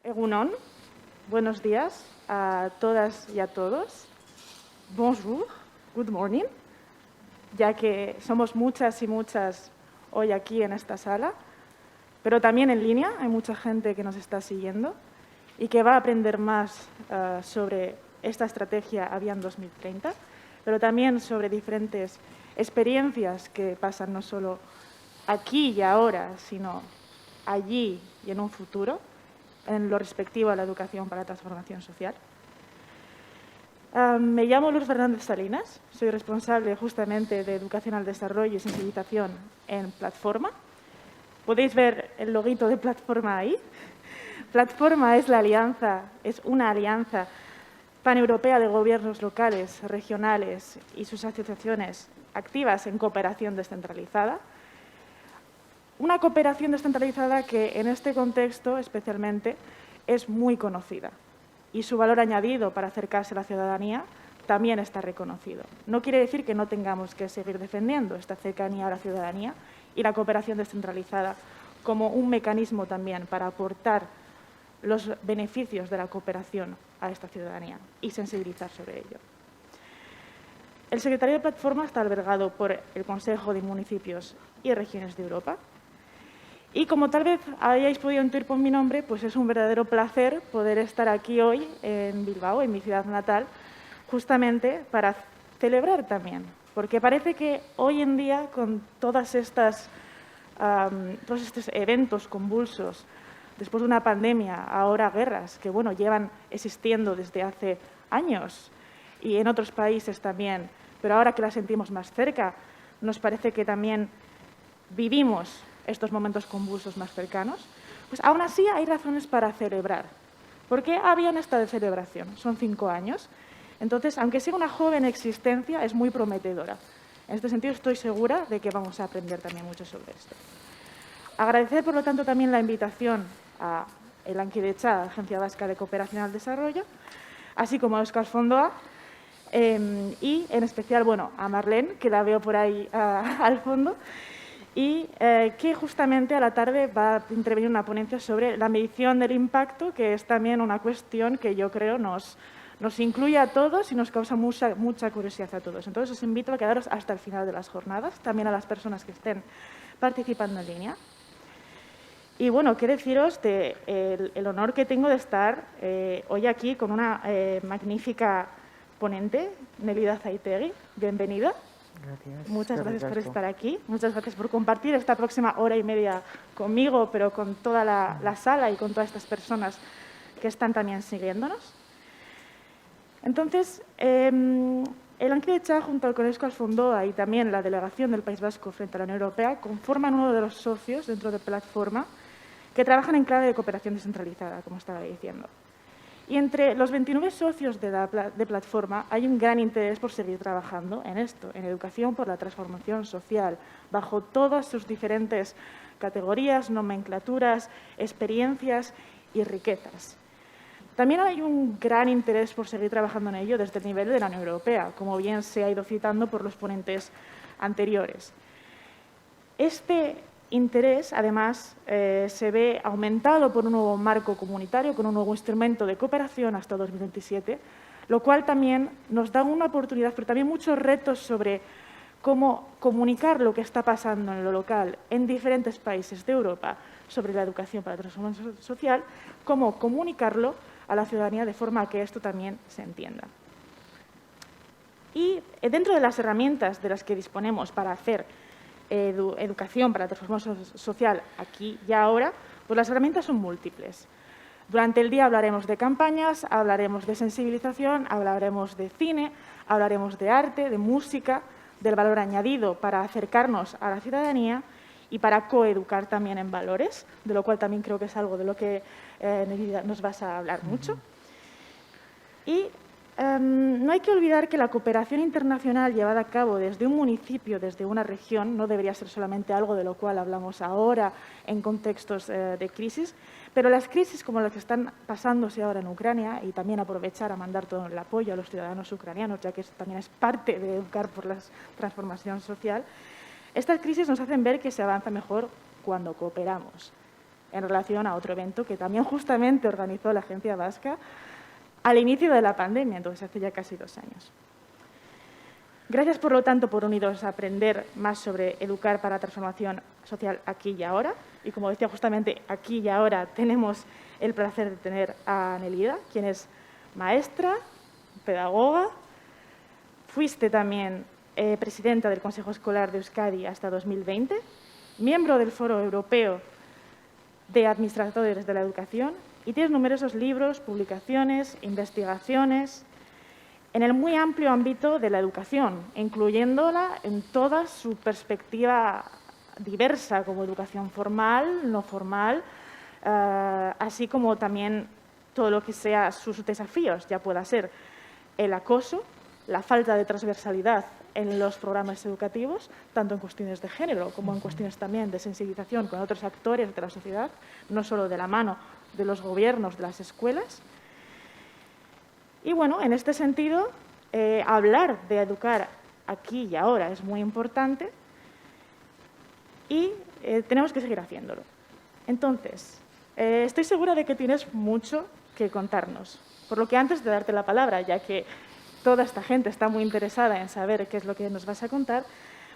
Egunon, buenos días a todas y a todos. Bonjour, good morning, ya que somos muchas y muchas hoy aquí en esta sala, pero también en línea hay mucha gente que nos está siguiendo y que va a aprender más sobre esta estrategia Avian 2030, pero también sobre diferentes experiencias que pasan no solo aquí y ahora, sino allí y en un futuro, en lo respectivo a la educación para la transformación social. Me llamo Luz Fernández Salinas, soy responsable justamente de Educación al Desarrollo y Sensibilización en Platforma. Podéis ver el loguito de Platforma ahí. Platforma es una alianza paneuropea de gobiernos locales, regionales y sus asociaciones activas en cooperación descentralizada. Una cooperación descentralizada que en este contexto especialmente es muy conocida y su valor añadido para acercarse a la ciudadanía también está reconocido. No quiere decir que no tengamos que seguir defendiendo esta cercanía a la ciudadanía y la cooperación descentralizada como un mecanismo también para aportar los beneficios de la cooperación a esta ciudadanía y sensibilizar sobre ello. El secretario de Platforma está albergado por el Consejo de Municipios y Regiones de Europa. Y como tal vez hayáis podido intuir por mi nombre, pues es un verdadero placer poder estar aquí hoy en Bilbao, en mi ciudad natal, justamente para celebrar también. Porque parece que hoy en día, con todos estos eventos convulsos, después de una pandemia, ahora guerras, que bueno, llevan existiendo desde hace años y en otros países también, pero ahora que las sentimos más cerca, nos parece que también vivimos estos momentos convulsos más cercanos, pues aún así hay razones para celebrar. ¿Por qué habían esta de celebración? Son 5 años. Entonces, aunque sea una joven existencia, es muy prometedora. En este sentido, estoy segura de que vamos a aprender también mucho sobre esto. Agradecer, por lo tanto, también la invitación a el Lankidetza, Agencia Vasca de Cooperación al Desarrollo, así como a Euskal Fondoa, y en especial, bueno, a Marlene, que la veo por ahí al fondo, y que justamente a la tarde va a intervenir una ponencia sobre la medición del impacto, que es también una cuestión que yo creo nos incluye a todos y nos causa mucha curiosidad a todos. Entonces, os invito a quedaros hasta el final de las jornadas, también a las personas que estén participando en línea. Y bueno, qué deciros el honor que tengo de estar hoy aquí con una magnífica ponente, Nelida Zaitegui. Bienvenida. Gracias. Muchas gracias por estar aquí. Muchas gracias por compartir esta próxima hora y media conmigo, pero con toda la sala y con todas estas personas que están también siguiéndonos. Entonces, el Lankidetza, junto al Colegio Euskal Fondoa y también la delegación del País Vasco frente a la Unión Europea, conforman uno de los socios dentro de Platforma que trabajan en clave de cooperación descentralizada, como estaba diciendo. Y entre los 29 socios de Platforma hay un gran interés por seguir trabajando en esto, en educación por la transformación social, bajo todas sus diferentes categorías, nomenclaturas, experiencias y riquezas. También hay un gran interés por seguir trabajando en ello desde el nivel de la Unión Europea, como bien se ha ido citando por los ponentes anteriores. Este interés, además, se ve aumentado por un nuevo marco comunitario, con un nuevo instrumento de cooperación hasta 2027, lo cual también nos da una oportunidad, pero también muchos retos sobre cómo comunicar lo que está pasando en lo local en diferentes países de Europa sobre la educación para la transformación social, cómo comunicarlo a la ciudadanía de forma que esto también se entienda. Y dentro de las herramientas de las que disponemos para hacer educación para la transformación social aquí y ahora, pues las herramientas son múltiples. Durante el día hablaremos de campañas, hablaremos de sensibilización, hablaremos de cine, hablaremos de arte, de música, del valor añadido para acercarnos a la ciudadanía y para coeducar también en valores, de lo cual también creo que es algo de lo que Nelida nos vas a hablar mucho. Y no hay que olvidar que la cooperación internacional llevada a cabo desde un municipio, desde una región, no debería ser solamente algo de lo cual hablamos ahora en contextos de crisis, pero las crisis como las que están pasándose ahora en Ucrania, y también aprovechar a mandar todo el apoyo a los ciudadanos ucranianos, ya que eso también es parte de educar por la transformación social, estas crisis nos hacen ver que se avanza mejor cuando cooperamos. en relación a otro evento que también justamente organizó la Agencia Vasca al inicio de la pandemia, entonces hace ya casi 2 años. Gracias, por lo tanto, por uniros a aprender más sobre educar para la transformación social aquí y ahora. Y como decía, justamente aquí y ahora tenemos el placer de tener a Nelida, quien es maestra, pedagoga. Fuiste también presidenta del Consejo Escolar de Euskadi hasta 2020, miembro del Foro Europeo de Administradores de la Educación y tienes numerosos libros, publicaciones, investigaciones en el muy amplio ámbito de la educación, incluyéndola en toda su perspectiva diversa, como educación formal, no formal, así como también todo lo que sea sus desafíos, ya pueda ser el acoso, la falta de transversalidad en los programas educativos, tanto en cuestiones de género como en cuestiones también de sensibilización con otros actores de la sociedad, no solo de la mano de los gobiernos, de las escuelas. Y bueno, en este sentido, hablar de educar aquí y ahora es muy importante y tenemos que seguir haciéndolo. Entonces, estoy segura de que tienes mucho que contarnos, por lo que antes de darte la palabra, ya que toda esta gente está muy interesada en saber qué es lo que nos vas a contar,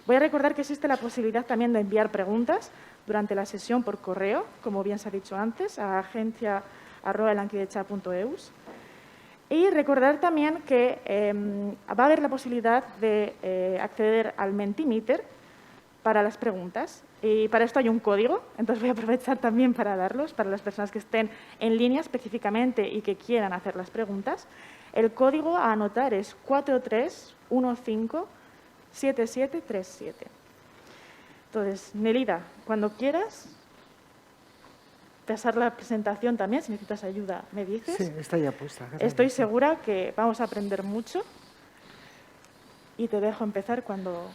voy a recordar que existe la posibilidad también de enviar preguntas durante la sesión por correo, como bien se ha dicho antes, a agencia@lankidecha.eus. Y recordar también que va a haber la posibilidad de acceder al Mentimeter para las preguntas. Y para esto hay un código, entonces voy a aprovechar también para darlos para las personas que estén en línea específicamente y que quieran hacer las preguntas. El código a anotar es 43157737. Entonces, Nelida, cuando quieras pasar la presentación también, si necesitas ayuda, me dices. Sí, está ya puesta. Estoy segura que vamos a aprender mucho y te dejo empezar cuando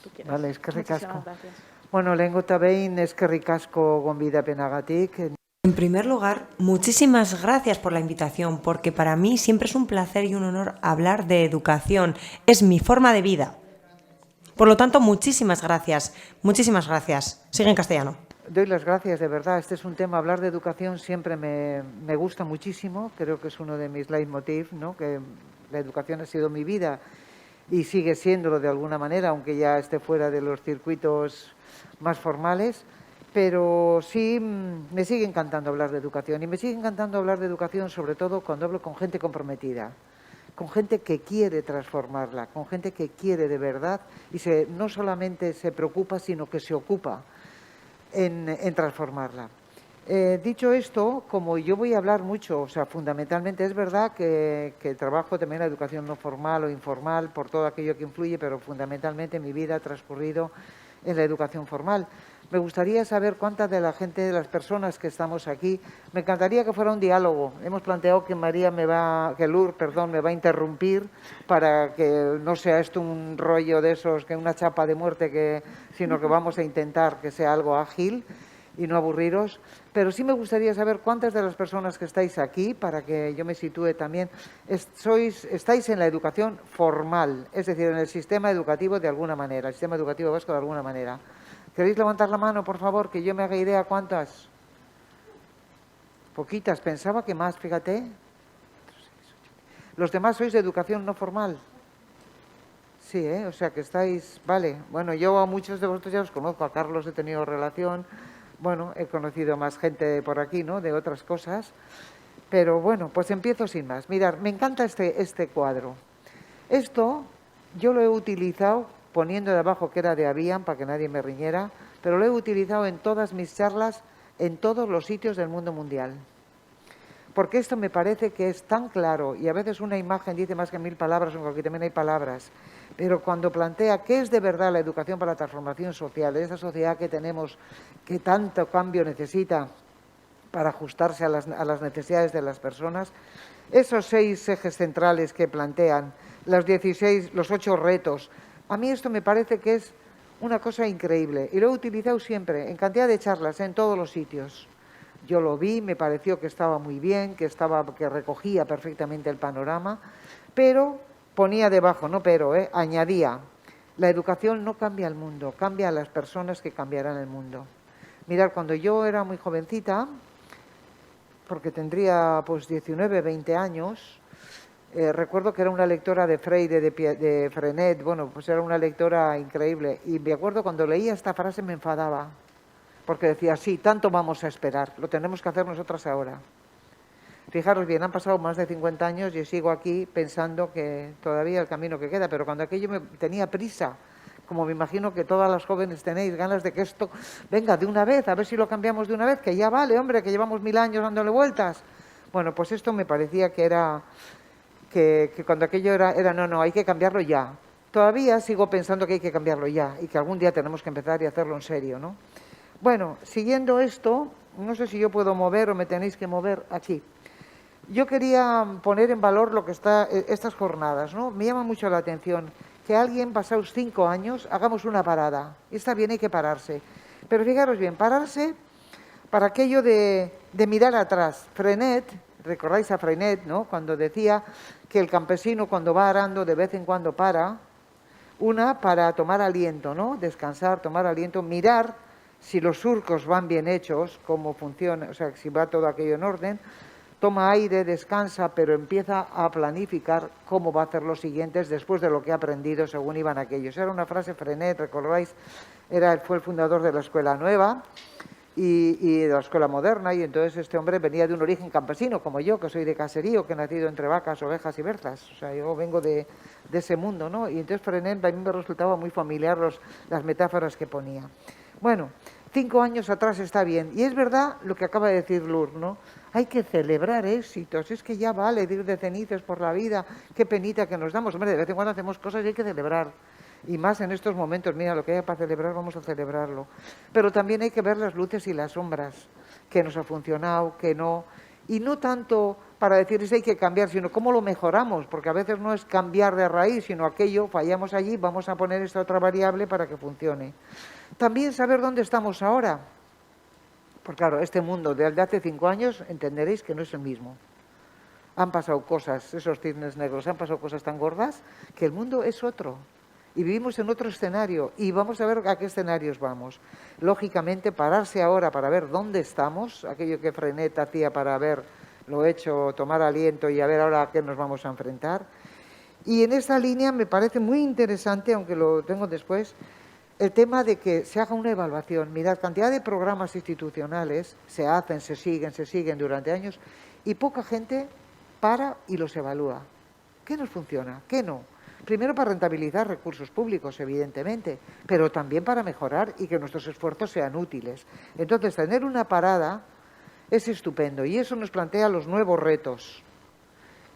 tú quieras. Vale, eskerrik asko. Muchísimas gracias. Bueno, lehengo eta behin eskerrik asko gonbidapenagatik. En primer lugar, muchísimas gracias por la invitación, porque para mí siempre es un placer y un honor hablar de educación. Es mi forma de vida. Por lo tanto, muchísimas gracias. Muchísimas gracias. Sigue en castellano. Doy las gracias, de verdad. Este es un tema, hablar de educación siempre me gusta muchísimo. Creo que es uno de mis leitmotiv, ¿no? Que la educación ha sido mi vida y sigue siéndolo de alguna manera, aunque ya esté fuera de los circuitos más formales. Pero sí, me sigue encantando hablar de educación y me sigue encantando hablar de educación sobre todo cuando hablo con gente comprometida, con gente que quiere transformarla, con gente que quiere de verdad y no solamente se preocupa, sino que se ocupa en transformarla. Dicho esto, como yo voy a hablar mucho, o sea, fundamentalmente es verdad que trabajo también la educación no formal o informal por todo aquello que influye, pero fundamentalmente mi vida ha transcurrido en la educación formal. Me gustaría saber cuántas de la gente, de las personas que estamos aquí, me encantaría que fuera un diálogo. Hemos planteado que Lourdes me va a interrumpir para que no sea esto un rollo de esos, que una chapa de muerte, sino que vamos a intentar que sea algo ágil y no aburriros. Pero sí me gustaría saber cuántas de las personas que estáis aquí, para que yo me sitúe también, estáis en la educación formal, es decir, en el sistema educativo de alguna manera, el sistema educativo vasco de alguna manera. ¿Queréis levantar la mano, por favor, que yo me haga idea cuántas? Poquitas, pensaba que más, fíjate. Los demás sois de educación no formal. Sí, o sea que estáis, vale. Bueno, yo a muchos de vosotros ya os conozco, a Carlos he tenido relación, bueno, he conocido más gente por aquí, ¿no?, de otras cosas. Pero bueno, pues empiezo sin más. Mirad, me encanta este cuadro. Esto yo lo he utilizado poniendo de abajo que era de Avian para que nadie me riñera, pero lo he utilizado en todas mis charlas, en todos los sitios del mundo mundial. Porque esto me parece que es tan claro, y a veces una imagen dice más que 1000 palabras, aunque también hay palabras, pero cuando plantea qué es de verdad la educación para la transformación social, de esa sociedad que tenemos, que tanto cambio necesita para ajustarse a las necesidades de las personas, esos 6 ejes centrales que plantean, los 8 retos, a mí esto me parece que es una cosa increíble y lo he utilizado siempre, en cantidad de charlas, en todos los sitios. Yo lo vi, me pareció que estaba muy bien, que recogía perfectamente el panorama, pero ponía debajo, añadía, la educación no cambia el mundo, cambia a las personas que cambiarán el mundo. Mirad, cuando yo era muy jovencita, porque tendría pues 19, 20 años, recuerdo que era una lectora de Freire, de Frenet, bueno, pues era una lectora increíble. Y me acuerdo cuando leía esta frase me enfadaba, porque decía, sí, tanto vamos a esperar, lo tenemos que hacer nosotras ahora. Fijaros bien, han pasado más de 50 años y sigo aquí pensando que todavía el camino que queda, pero cuando aquello me tenía prisa, como me imagino que todas las jóvenes tenéis ganas de que esto venga de una vez, a ver si lo cambiamos de una vez, que ya vale, hombre, que llevamos 1000 años dándole vueltas. Bueno, pues esto me parecía que era, que cuando aquello era no, hay que cambiarlo ya. Todavía sigo pensando que hay que cambiarlo ya y que algún día tenemos que empezar y hacerlo en serio, ¿no? Bueno, siguiendo esto, no sé si yo puedo mover o me tenéis que mover aquí. Yo quería poner en valor lo que está estas jornadas, ¿no? Me llama mucho la atención que alguien, pasados 5 años, hagamos una parada. Y está bien, hay que pararse. Pero fijaros bien, pararse para aquello de mirar atrás. Frenet, recordáis a Frenet, ¿no? Cuando decía que el campesino cuando va arando de vez en cuando para, para tomar aliento, ¿no? Descansar, tomar aliento, mirar si los surcos van bien hechos, cómo funciona, o sea, si va todo aquello en orden. Toma aire, descansa, pero empieza a planificar cómo va a hacer los siguientes después de lo que ha aprendido según iban aquellos. Era una frase Frenet, recordáis, fue el fundador de la Escuela Nueva y de la Escuela Moderna, y entonces este hombre venía de un origen campesino, como yo, que soy de caserío, que he nacido entre vacas, ovejas y berzas. O sea, yo vengo de ese mundo, ¿no? Y entonces Frenet a mí me resultaba muy familiar las metáforas que ponía. Bueno, 5 años atrás está bien. Y es verdad lo que acaba de decir Lourdes, ¿no? Hay que celebrar éxitos. Es que ya vale ir de cenizas por la vida. Qué penita que nos damos. Hombre, de vez en cuando hacemos cosas y hay que celebrar. Y más en estos momentos. Mira, lo que haya para celebrar, vamos a celebrarlo. Pero también hay que ver las luces y las sombras. Que nos ha funcionado, que no. Y no tanto para decir si hay que cambiar, sino cómo lo mejoramos. Porque a veces no es cambiar de raíz, sino aquello, fallamos allí, vamos a poner esta otra variable para que funcione. También saber dónde estamos ahora. Porque claro, este mundo de hace 5 años entenderéis que no es el mismo. Han pasado cosas, esos cisnes negros, han pasado cosas tan gordas que el mundo es otro. Y vivimos en otro escenario y vamos a ver a qué escenarios vamos. Lógicamente, pararse ahora para ver dónde estamos, aquello que Frenet hacía para ver lo hecho, tomar aliento y a ver ahora a qué nos vamos a enfrentar. Y en esta línea me parece muy interesante, aunque lo tengo después, el tema de que se haga una evaluación. Mirad, cantidad de programas institucionales se hacen, se siguen durante años y poca gente para y los evalúa. ¿Qué nos funciona? ¿Qué no? Primero para rentabilizar recursos públicos, evidentemente, pero también para mejorar y que nuestros esfuerzos sean útiles. Entonces, tener una parada es estupendo y eso nos plantea los nuevos retos.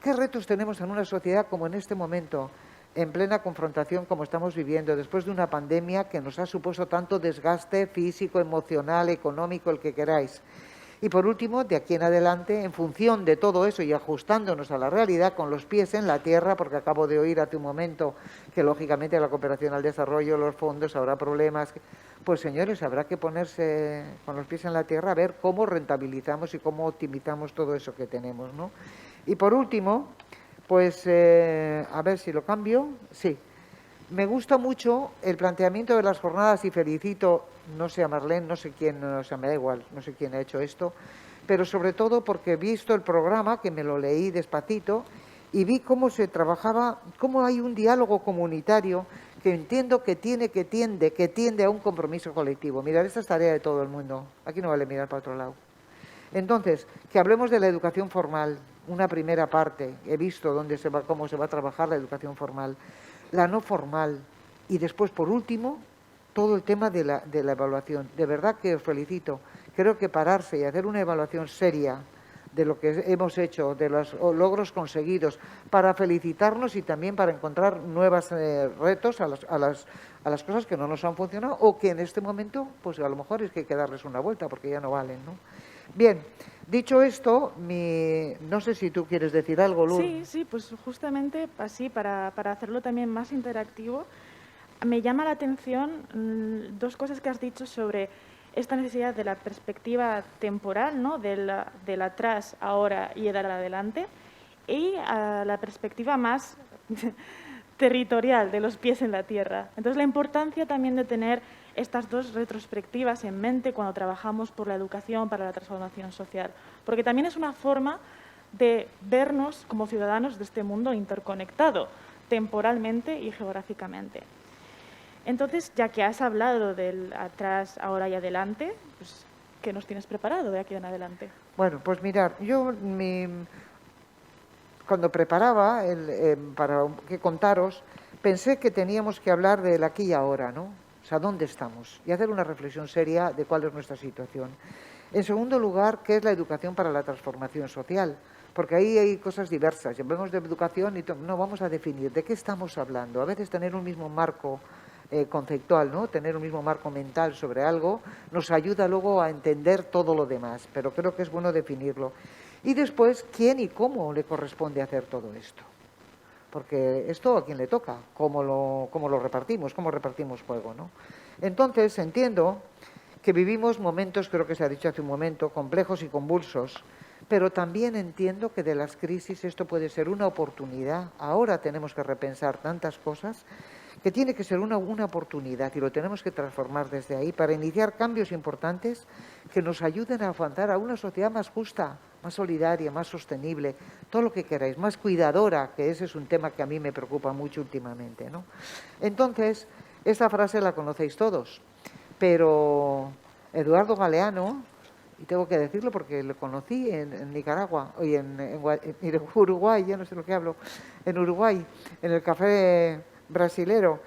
¿Qué retos tenemos en una sociedad como en este momento? En plena confrontación como estamos viviendo, después de una pandemia que nos ha supuesto tanto desgaste físico, emocional, económico, el que queráis. Y por último, de aquí en adelante, en función de todo eso y ajustándonos a la realidad, con los pies en la tierra, porque acabo de oír hace un momento que lógicamente la cooperación al desarrollo, los fondos, habrá problemas. Pues señores, habrá que ponerse con los pies en la tierra a ver cómo rentabilizamos y cómo optimizamos todo eso que tenemos, ¿no? Y por último, pues a ver si lo cambio. Sí, me gusta mucho el planteamiento de las jornadas y felicito, no sé a Marlene, no sé quién, o sea, me da igual, no sé quién ha hecho esto, pero sobre todo porque he visto el programa, que me lo leí despacito, y vi cómo se trabajaba, cómo hay un diálogo comunitario que entiendo que tiende a un compromiso colectivo. Mirad, esta es tarea de todo el mundo, aquí no vale mirar para otro lado. Entonces, que hablemos de la educación formal, una primera parte, he visto cómo se va a trabajar la educación formal, la no formal y después, por último, todo el tema de la evaluación. De verdad que os felicito. Creo que pararse y hacer una evaluación seria de lo que hemos hecho, de los logros conseguidos, para felicitarnos y también para encontrar nuevos retos a las cosas que no nos han funcionado o que en este momento, pues a lo mejor es que hay que darles una vuelta porque ya no valen, ¿no? Bien, dicho esto, no sé si tú quieres decir algo, Lourdes. Sí, pues justamente así, para hacerlo también más interactivo, me llama la atención 2 cosas que has dicho sobre esta necesidad de la perspectiva temporal, ¿no? del atrás, ahora y del adelante, y la perspectiva más territorial, de los pies en la tierra. Entonces, la importancia también de tener estas dos retrospectivas en mente cuando trabajamos por la educación para la transformación social, porque también es una forma de vernos como ciudadanos de este mundo interconectado, temporalmente y geográficamente. Entonces, ya que has hablado del atrás, ahora y adelante, pues, ¿qué nos tienes preparado de aquí en adelante? Bueno, pues mirar, yo cuando preparaba para qué contaros, pensé que teníamos que hablar del aquí y ahora, ¿no? O sea, ¿dónde estamos? Y hacer una reflexión seria de cuál es nuestra situación. En segundo lugar, ¿qué es la educación para la transformación social? Porque ahí hay cosas diversas. Si hablamos de educación, no vamos a definir de qué estamos hablando. A veces tener un mismo marco conceptual, ¿no? Tener un mismo marco mental sobre algo nos ayuda luego a entender todo lo demás, pero creo que es bueno definirlo. Y después, ¿quién y cómo le corresponde hacer todo esto? Porque esto a quién le toca, cómo lo repartimos, cómo repartimos juego, ¿no? Entonces, entiendo que vivimos momentos, creo que se ha dicho hace un momento, complejos y convulsos, pero también entiendo que de las crisis esto puede ser una oportunidad. Ahora tenemos que repensar tantas cosas que tiene que ser una oportunidad y lo tenemos que transformar desde ahí para iniciar cambios importantes que nos ayuden a avanzar a una sociedad más justa, más solidaria, más sostenible, todo lo que queráis, más cuidadora, que ese es un tema que a mí me preocupa mucho últimamente, ¿no? Entonces, esta frase la conocéis todos, pero Eduardo Galeano, y tengo que decirlo porque lo conocí en Nicaragua, y en Uruguay, ya no sé lo que hablo, en Uruguay, en el café brasilero,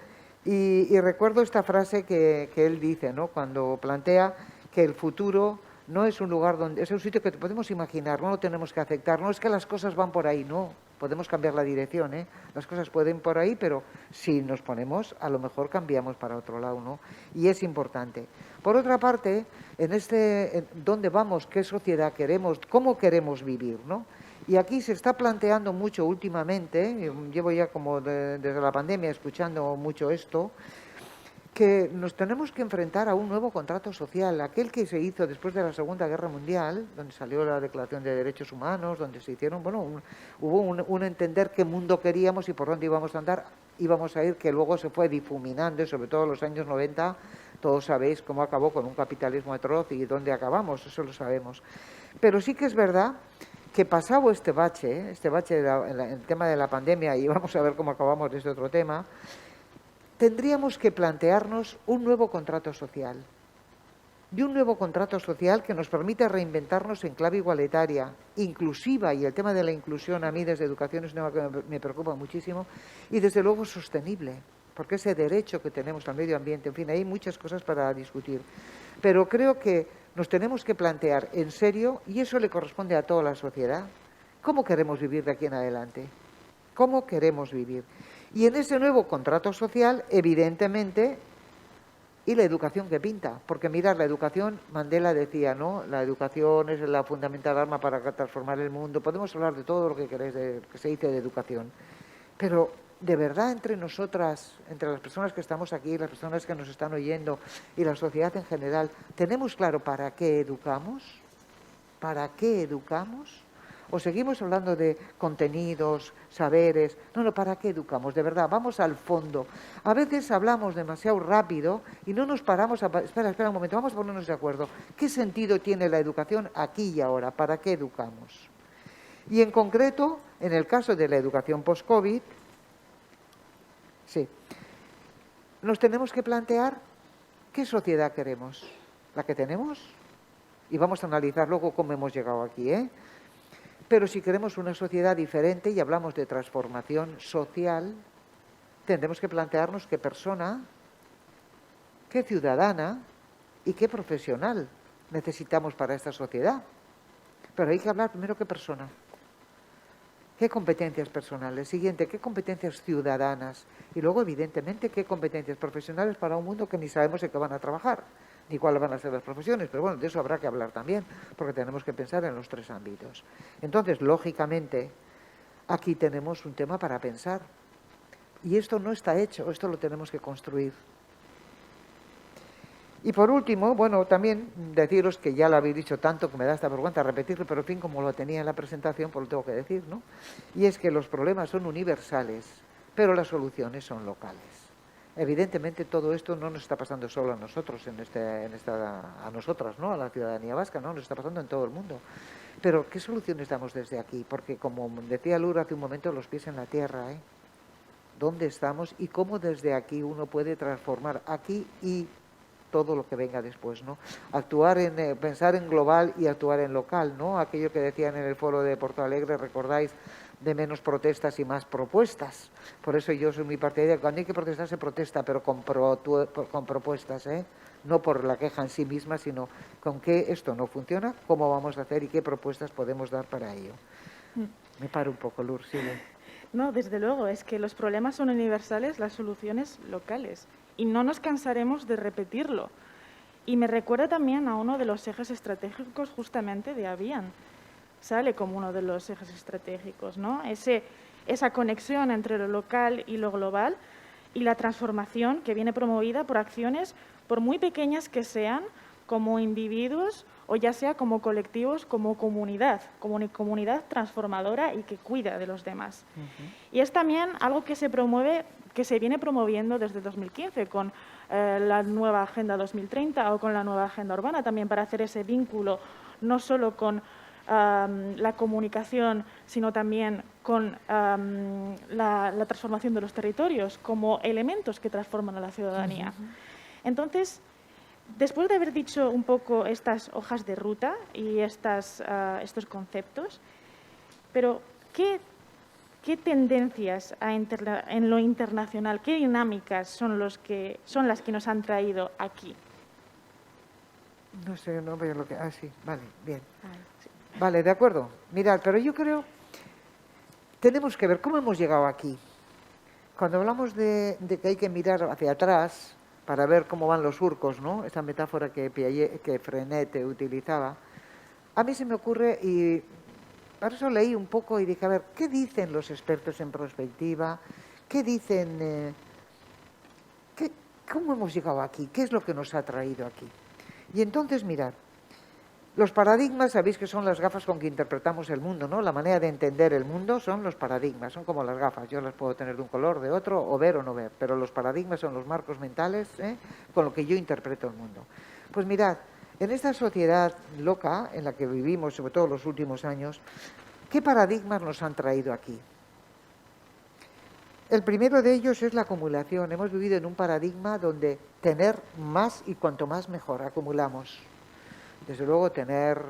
y recuerdo esta frase que él dice, ¿no? Cuando plantea que el futuro no es un lugar donde, es un sitio que podemos imaginar, no lo tenemos que aceptar, no es que las cosas van por ahí, no, podemos cambiar la dirección, ¿eh? Las cosas pueden por ahí, pero si nos ponemos, a lo mejor cambiamos para otro lado, ¿no? Y es importante. Por otra parte, ¿dónde vamos? ¿Qué sociedad queremos? ¿Cómo queremos vivir, no? Y aquí se está planteando mucho últimamente, llevo ya como desde la pandemia escuchando mucho esto, que nos tenemos que enfrentar a un nuevo contrato social, aquel que se hizo después de la Segunda Guerra Mundial, donde salió la Declaración de Derechos Humanos, donde se hicieron, hubo un entender qué mundo queríamos y por dónde íbamos a andar, íbamos a ir, que luego se fue difuminando, y sobre todo en los años 90, todos sabéis cómo acabó con un capitalismo atroz y dónde acabamos, eso lo sabemos. Pero sí que es verdad que pasado este bache, el tema de la pandemia, y vamos a ver cómo acabamos de este otro tema, tendríamos que plantearnos un nuevo contrato social. Y un nuevo contrato social que nos permita reinventarnos en clave igualitaria, inclusiva, y el tema de la inclusión a mí desde educación es un tema que me preocupa muchísimo, y desde luego sostenible, porque ese derecho que tenemos al medio ambiente, en fin, hay muchas cosas para discutir. Pero creo que nos tenemos que plantear en serio, y eso le corresponde a toda la sociedad, ¿cómo queremos vivir de aquí en adelante? ¿Cómo queremos vivir? Y en ese nuevo contrato social, evidentemente, y la educación que pinta, porque mirad, la educación, Mandela decía, ¿no? La educación es la fundamental arma para transformar el mundo. Podemos hablar de todo lo que queréis, que se dice de educación, pero de verdad entre nosotras, entre las personas que estamos aquí, las personas que nos están oyendo y la sociedad en general, ¿tenemos claro para qué educamos? ¿Para qué educamos? ¿O seguimos hablando de contenidos, saberes? No, ¿para qué educamos? De verdad, vamos al fondo. A veces hablamos demasiado rápido y no nos paramos a... Espera un momento, vamos a ponernos de acuerdo. ¿Qué sentido tiene la educación aquí y ahora? ¿Para qué educamos? Y en concreto, en el caso de la educación post-COVID, sí, nos tenemos que plantear qué sociedad queremos. ¿La que tenemos? Y vamos a analizar luego cómo hemos llegado aquí, ¿eh? Pero si queremos una sociedad diferente y hablamos de transformación social, tendremos que plantearnos qué persona, qué ciudadana y qué profesional necesitamos para esta sociedad. Pero hay que hablar primero qué persona, qué competencias personales. Siguiente, qué competencias ciudadanas. Y luego, evidentemente, qué competencias profesionales para un mundo que ni sabemos en qué van a trabajar, ni cuáles van a ser las profesiones, pero bueno, de eso habrá que hablar también, porque tenemos que pensar en los tres ámbitos. Entonces, lógicamente, aquí tenemos un tema para pensar. Y esto no está hecho, esto lo tenemos que construir. Y por último, bueno, también deciros que ya lo habéis dicho tanto que me da esta vergüenza repetirlo, pero en fin, como lo tenía en la presentación, pues lo tengo que decir, ¿no? Y es que los problemas son universales, pero las soluciones son locales. Evidentemente todo esto no nos está pasando solo a nosotros, a nosotras, ¿no? A la ciudadanía vasca, ¿no? Nos está pasando en todo el mundo. Pero ¿qué soluciones damos desde aquí? Porque como decía Lura hace un momento, los pies en la tierra, ¿eh? ¿Dónde estamos y cómo desde aquí uno puede transformar aquí y todo lo que venga después, ¿no? Pensar en global y actuar en local, ¿no? Aquello que decían en el foro de Porto Alegre, recordáis, de menos protestas y más propuestas. Por eso yo soy muy partidaria, cuando hay que protestar se protesta, pero con propuestas, ¿eh? No por la queja en sí misma, sino con qué esto no funciona, cómo vamos a hacer y qué propuestas podemos dar para ello. Me paro un poco, Lur, sigue. No, desde luego, es que los problemas son universales, las soluciones locales. Y no nos cansaremos de repetirlo. Y me recuerda también a uno de los ejes estratégicos justamente de Avian. Sale como uno de los ejes estratégicos, ¿no? Esa conexión entre lo local y lo global y la transformación que viene promovida por acciones, por muy pequeñas que sean, como individuos o ya sea como colectivos, como comunidad transformadora y que cuida de los demás. Y es también algo que se promueve, que se viene promoviendo desde 2015 con la nueva Agenda 2030 o con la nueva Agenda Urbana, también para hacer ese vínculo no solo con la comunicación, sino también con la transformación de los territorios como elementos que transforman a la ciudadanía. Entonces, después de haber dicho un poco estas hojas de ruta y estos conceptos, pero ¿qué tendencias en lo internacional, qué dinámicas son las que nos han traído aquí? No sé, no veo lo que... Ah, sí, vale, bien. Vale, de acuerdo. Mirad, pero yo creo... Tenemos que ver cómo hemos llegado aquí. Cuando hablamos de que hay que mirar hacia atrás para ver cómo van los surcos, ¿no? Esta metáfora que Frenet utilizaba, a mí se me ocurre, y por eso leí un poco y dije, a ver, ¿qué dicen los expertos en prospectiva? ¿Qué dicen? ¿Cómo hemos llegado aquí? ¿Qué es lo que nos ha traído aquí? Y entonces, mirad, los paradigmas, sabéis que son las gafas con que interpretamos el mundo, ¿no? La manera de entender el mundo son los paradigmas, son como las gafas. Yo las puedo tener de un color, de otro, o ver o no ver, pero los paradigmas son los marcos mentales, con lo que yo interpreto el mundo. Pues mirad, en esta sociedad loca en la que vivimos, sobre todo en los últimos años, ¿qué paradigmas nos han traído aquí? El primero de ellos es la acumulación. Hemos vivido en un paradigma donde tener más y cuanto más mejor, acumulamos. Desde luego tener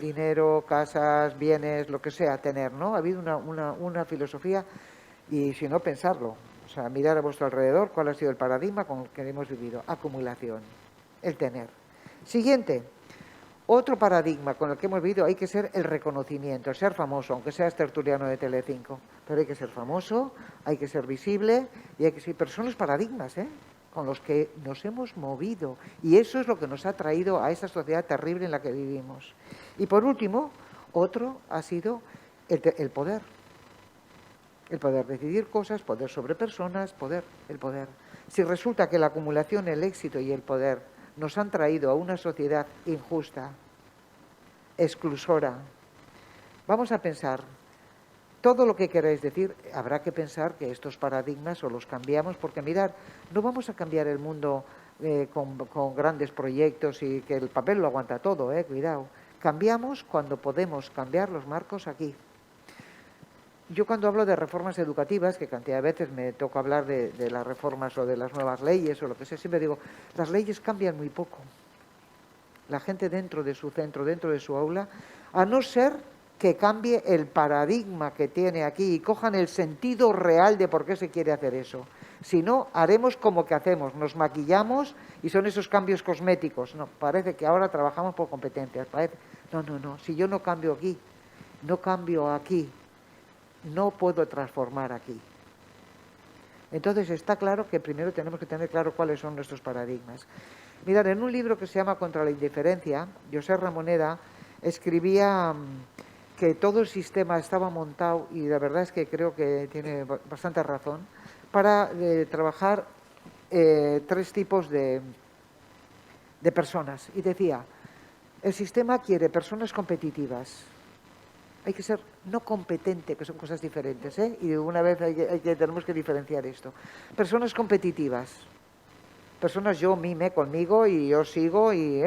dinero, casas, bienes, lo que sea, tener, ¿no? Ha habido una filosofía y si no pensarlo, o sea, mirar a vuestro alrededor cuál ha sido el paradigma con el que hemos vivido. Acumulación, el tener. Siguiente, otro paradigma con el que hemos vivido, hay que ser el reconocimiento, el ser famoso, aunque seas tertuliano de Telecinco, pero hay que ser famoso, hay que ser visible y hay que ser... Pero son los paradigmas, con los que nos hemos movido. Y eso es lo que nos ha traído a esa sociedad terrible en la que vivimos. Y por último, otro ha sido el poder. El poder decidir cosas, poder sobre personas, el poder. Si resulta que la acumulación, el éxito y el poder nos han traído a una sociedad injusta, exclusora, vamos a pensar... Todo lo que queráis decir, habrá que pensar que estos paradigmas o los cambiamos, porque mirad, no vamos a cambiar el mundo con grandes proyectos y que el papel lo aguanta todo, cuidado. Cambiamos cuando podemos cambiar los marcos aquí. Yo cuando hablo de reformas educativas, que cantidad de veces me toca hablar de las reformas o de las nuevas leyes o lo que sea, siempre digo, las leyes cambian muy poco. La gente dentro de su centro, dentro de su aula, a no ser que cambie el paradigma que tiene aquí y cojan el sentido real de por qué se quiere hacer eso. Si no, haremos como que hacemos, nos maquillamos y son esos cambios cosméticos. No, parece que ahora trabajamos por competencias. No, si yo no cambio aquí, no cambio aquí, no puedo transformar aquí. Entonces está claro que primero tenemos que tener claro cuáles son nuestros paradigmas. Mirad, en un libro que se llama Contra la indiferencia, José Ramoneda escribía que todo el sistema estaba montado, y la verdad es que creo que tiene bastante razón, para trabajar tres tipos de personas. Y decía, el sistema quiere personas competitivas, hay que ser no competente, que son cosas diferentes, ¿eh? Y una vez tenemos que diferenciar esto. Personas competitivas. Personas, yo mime conmigo y yo sigo y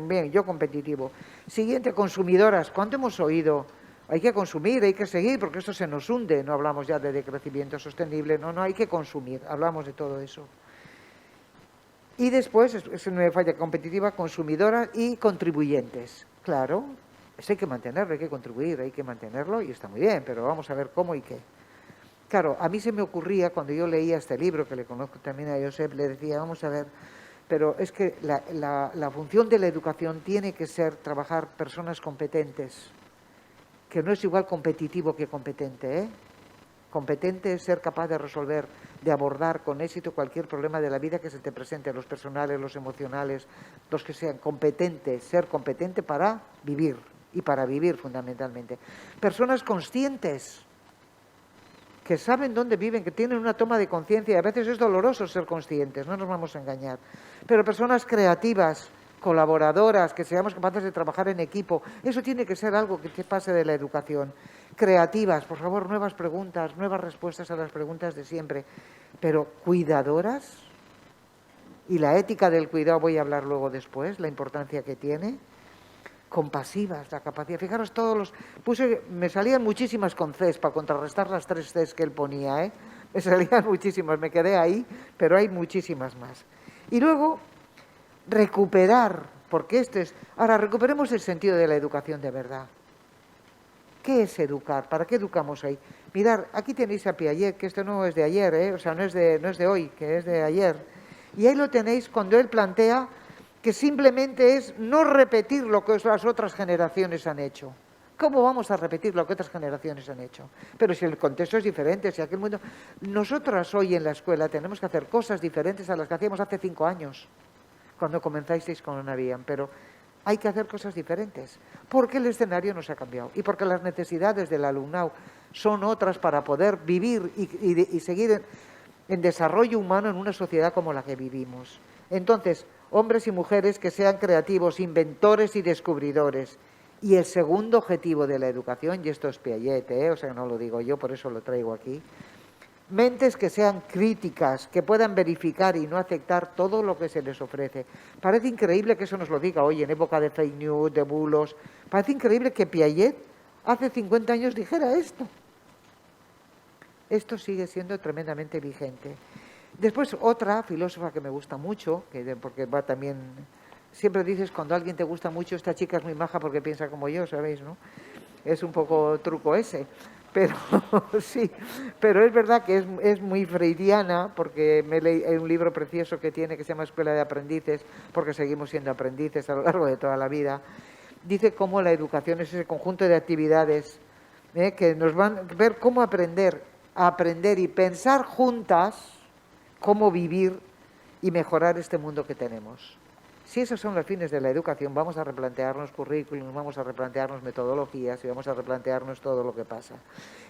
bien, yo competitivo. Siguiente, consumidoras. ¿Cuánto hemos oído? Hay que consumir, hay que seguir, porque esto se nos hunde. No hablamos ya de crecimiento sostenible, no, hay que consumir. Hablamos de todo eso. Y después, eso no me falla, competitiva, consumidora y contribuyentes. Claro, eso hay que mantenerlo, hay que contribuir, hay que mantenerlo y está muy bien, pero vamos a ver cómo y qué. Claro, a mí se me ocurría, cuando yo leía este libro, que le conozco también a Josep, le decía, vamos a ver, pero es que la función de la educación tiene que ser trabajar personas competentes, que no es igual competitivo que competente, ¿eh? Competente es ser capaz de resolver, de abordar con éxito cualquier problema de la vida que se te presente, los personales, los emocionales, los que sean competentes, ser competente para vivir, y para vivir fundamentalmente. Personas conscientes, que saben dónde viven, que tienen una toma de conciencia, y a veces es doloroso ser conscientes, no nos vamos a engañar, pero personas creativas, colaboradoras, que seamos capaces de trabajar en equipo, eso tiene que ser algo que pase de la educación. Creativas, por favor, nuevas preguntas, nuevas respuestas a las preguntas de siempre, pero cuidadoras, y la ética del cuidado voy a hablar luego después, la importancia que tiene. Compasivas, la capacidad. Fijaros, me salían muchísimas con Cs para contrarrestar las 3 Cs que él ponía, ¿eh? Me salían muchísimas, me quedé ahí, pero hay muchísimas más. Y luego, recuperar, porque ahora, recuperemos el sentido de la educación de verdad. ¿Qué es educar? ¿Para qué educamos ahí? Mirad, aquí tenéis a Piaget, que esto no es de ayer, ¿eh? O sea, no es de hoy, que es de ayer. Y ahí lo tenéis cuando él plantea que simplemente es no repetir lo que las otras generaciones han hecho. ¿Cómo vamos a repetir lo que otras generaciones han hecho? Pero si el contexto es diferente, si aquel mundo... Nosotras hoy en la escuela tenemos que hacer cosas diferentes a las que hacíamos hace 5 años, cuando comenzasteis con Navían, pero hay que hacer cosas diferentes, porque el escenario nos ha cambiado y porque las necesidades del alumnado son otras para poder vivir y seguir en desarrollo humano en una sociedad como la que vivimos. Entonces, hombres y mujeres que sean creativos, inventores y descubridores. Y el segundo objetivo de la educación, y esto es Piaget, o sea, no lo digo yo, por eso lo traigo aquí, mentes que sean críticas, que puedan verificar y no aceptar todo lo que se les ofrece. Parece increíble que eso nos lo diga hoy, en época de fake news, de bulos. Parece increíble que Piaget hace 50 años dijera esto. Esto sigue siendo tremendamente vigente. Después otra filósofa que me gusta mucho, porque va también, siempre dices cuando a alguien te gusta mucho, esta chica es muy maja porque piensa como yo, ¿sabéis? ¿No? Es un poco truco ese, pero sí, pero es verdad que es muy freudiana, porque me leí un libro precioso que tiene que se llama Escuela de Aprendices, porque seguimos siendo aprendices a lo largo de toda la vida. Dice cómo la educación es ese conjunto de actividades que nos van a ver cómo aprender y pensar juntas cómo vivir y mejorar este mundo que tenemos. Si esos son los fines de la educación, vamos a replantearnos currículum, vamos a replantearnos metodologías y vamos a replantearnos todo lo que pasa.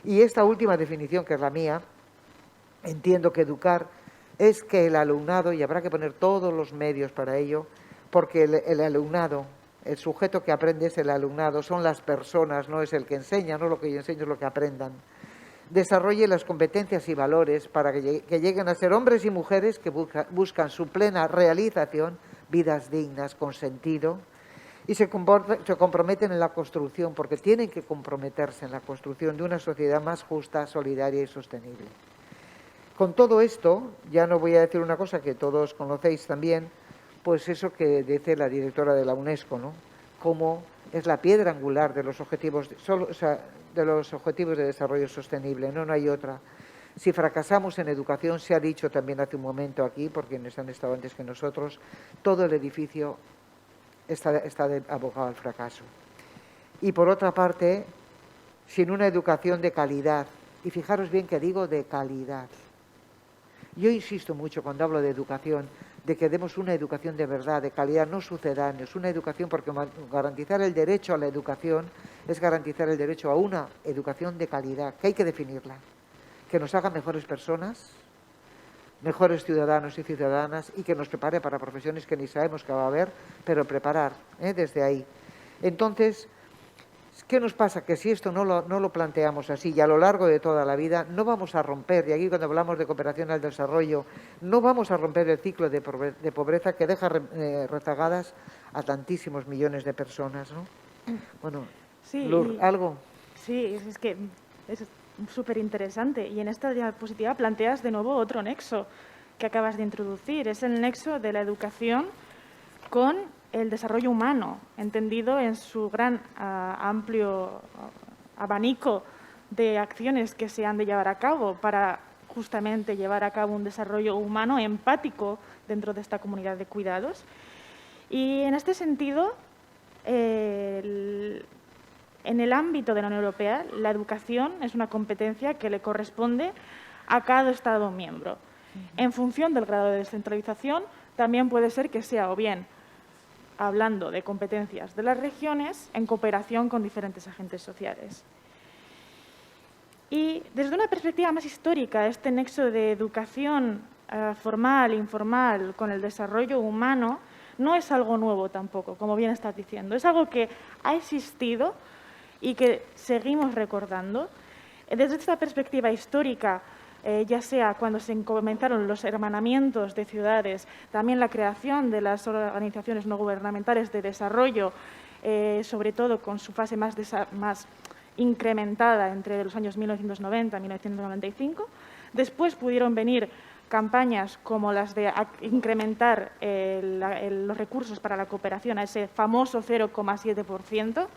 Y esta última definición, que es la mía, entiendo que educar es que el alumnado, y habrá que poner todos los medios para ello, porque el alumnado, el sujeto que aprende es el alumnado, son las personas, no es el que enseña, no lo que yo enseño es lo que aprendan. Desarrolle las competencias y valores para que lleguen a ser hombres y mujeres que buscan su plena realización, vidas dignas, con sentido, y se comprometen en la construcción, porque tienen que comprometerse en la construcción de una sociedad más justa, solidaria y sostenible. Con todo esto, ya no voy a decir una cosa que todos conocéis también, pues eso que dice la directora de la UNESCO, ¿no? Cómo es la piedra angular de los objetivos, de los objetivos de desarrollo sostenible, no hay otra. Si fracasamos en educación, se ha dicho también hace un momento aquí, por quienes han estado antes que nosotros, todo el edificio está abocado al fracaso. Y por otra parte, sin una educación de calidad, y fijaros bien que digo de calidad. Yo insisto mucho cuando hablo de educación, de que demos una educación de verdad, de calidad, no sucedáneos, una educación, porque garantizar el derecho a la educación es garantizar el derecho a una educación de calidad, que hay que definirla, que nos haga mejores personas, mejores ciudadanos y ciudadanas, y que nos prepare para profesiones que ni sabemos que va a haber, pero preparar desde ahí. Entonces, ¿Qué nos pasa? Que si esto no lo planteamos así y a lo largo de toda la vida, no vamos a romper, y aquí cuando hablamos de cooperación al desarrollo, no vamos a romper el ciclo de pobreza que deja rezagadas a tantísimos millones de personas, ¿no? Bueno, Sí, Lur, ¿algo? sí, es que es súper interesante. Y en esta diapositiva planteas de nuevo otro nexo que acabas de introducir. Es el nexo de la educación con el desarrollo humano, entendido en su gran amplio abanico de acciones que se han de llevar a cabo para justamente llevar a cabo un desarrollo humano empático dentro de esta comunidad de cuidados. Y en este sentido, en el ámbito de la Unión Europea, la educación es una competencia que le corresponde a cada Estado miembro. En función del grado de descentralización, también puede ser que sea o bien hablando de competencias de las regiones en cooperación con diferentes agentes sociales. Y desde una perspectiva más histórica, este nexo de educación formal e informal con el desarrollo humano no es algo nuevo tampoco, como bien estás diciendo. Es algo que ha existido y que seguimos recordando. Desde esta perspectiva histórica, ya sea cuando se comenzaron los hermanamientos de ciudades, también la creación de las organizaciones no gubernamentales de desarrollo, sobre todo con su fase más incrementada entre los años 1990 y 1995. Después pudieron venir campañas como las de incrementar los recursos para la cooperación a ese famoso 0,7%.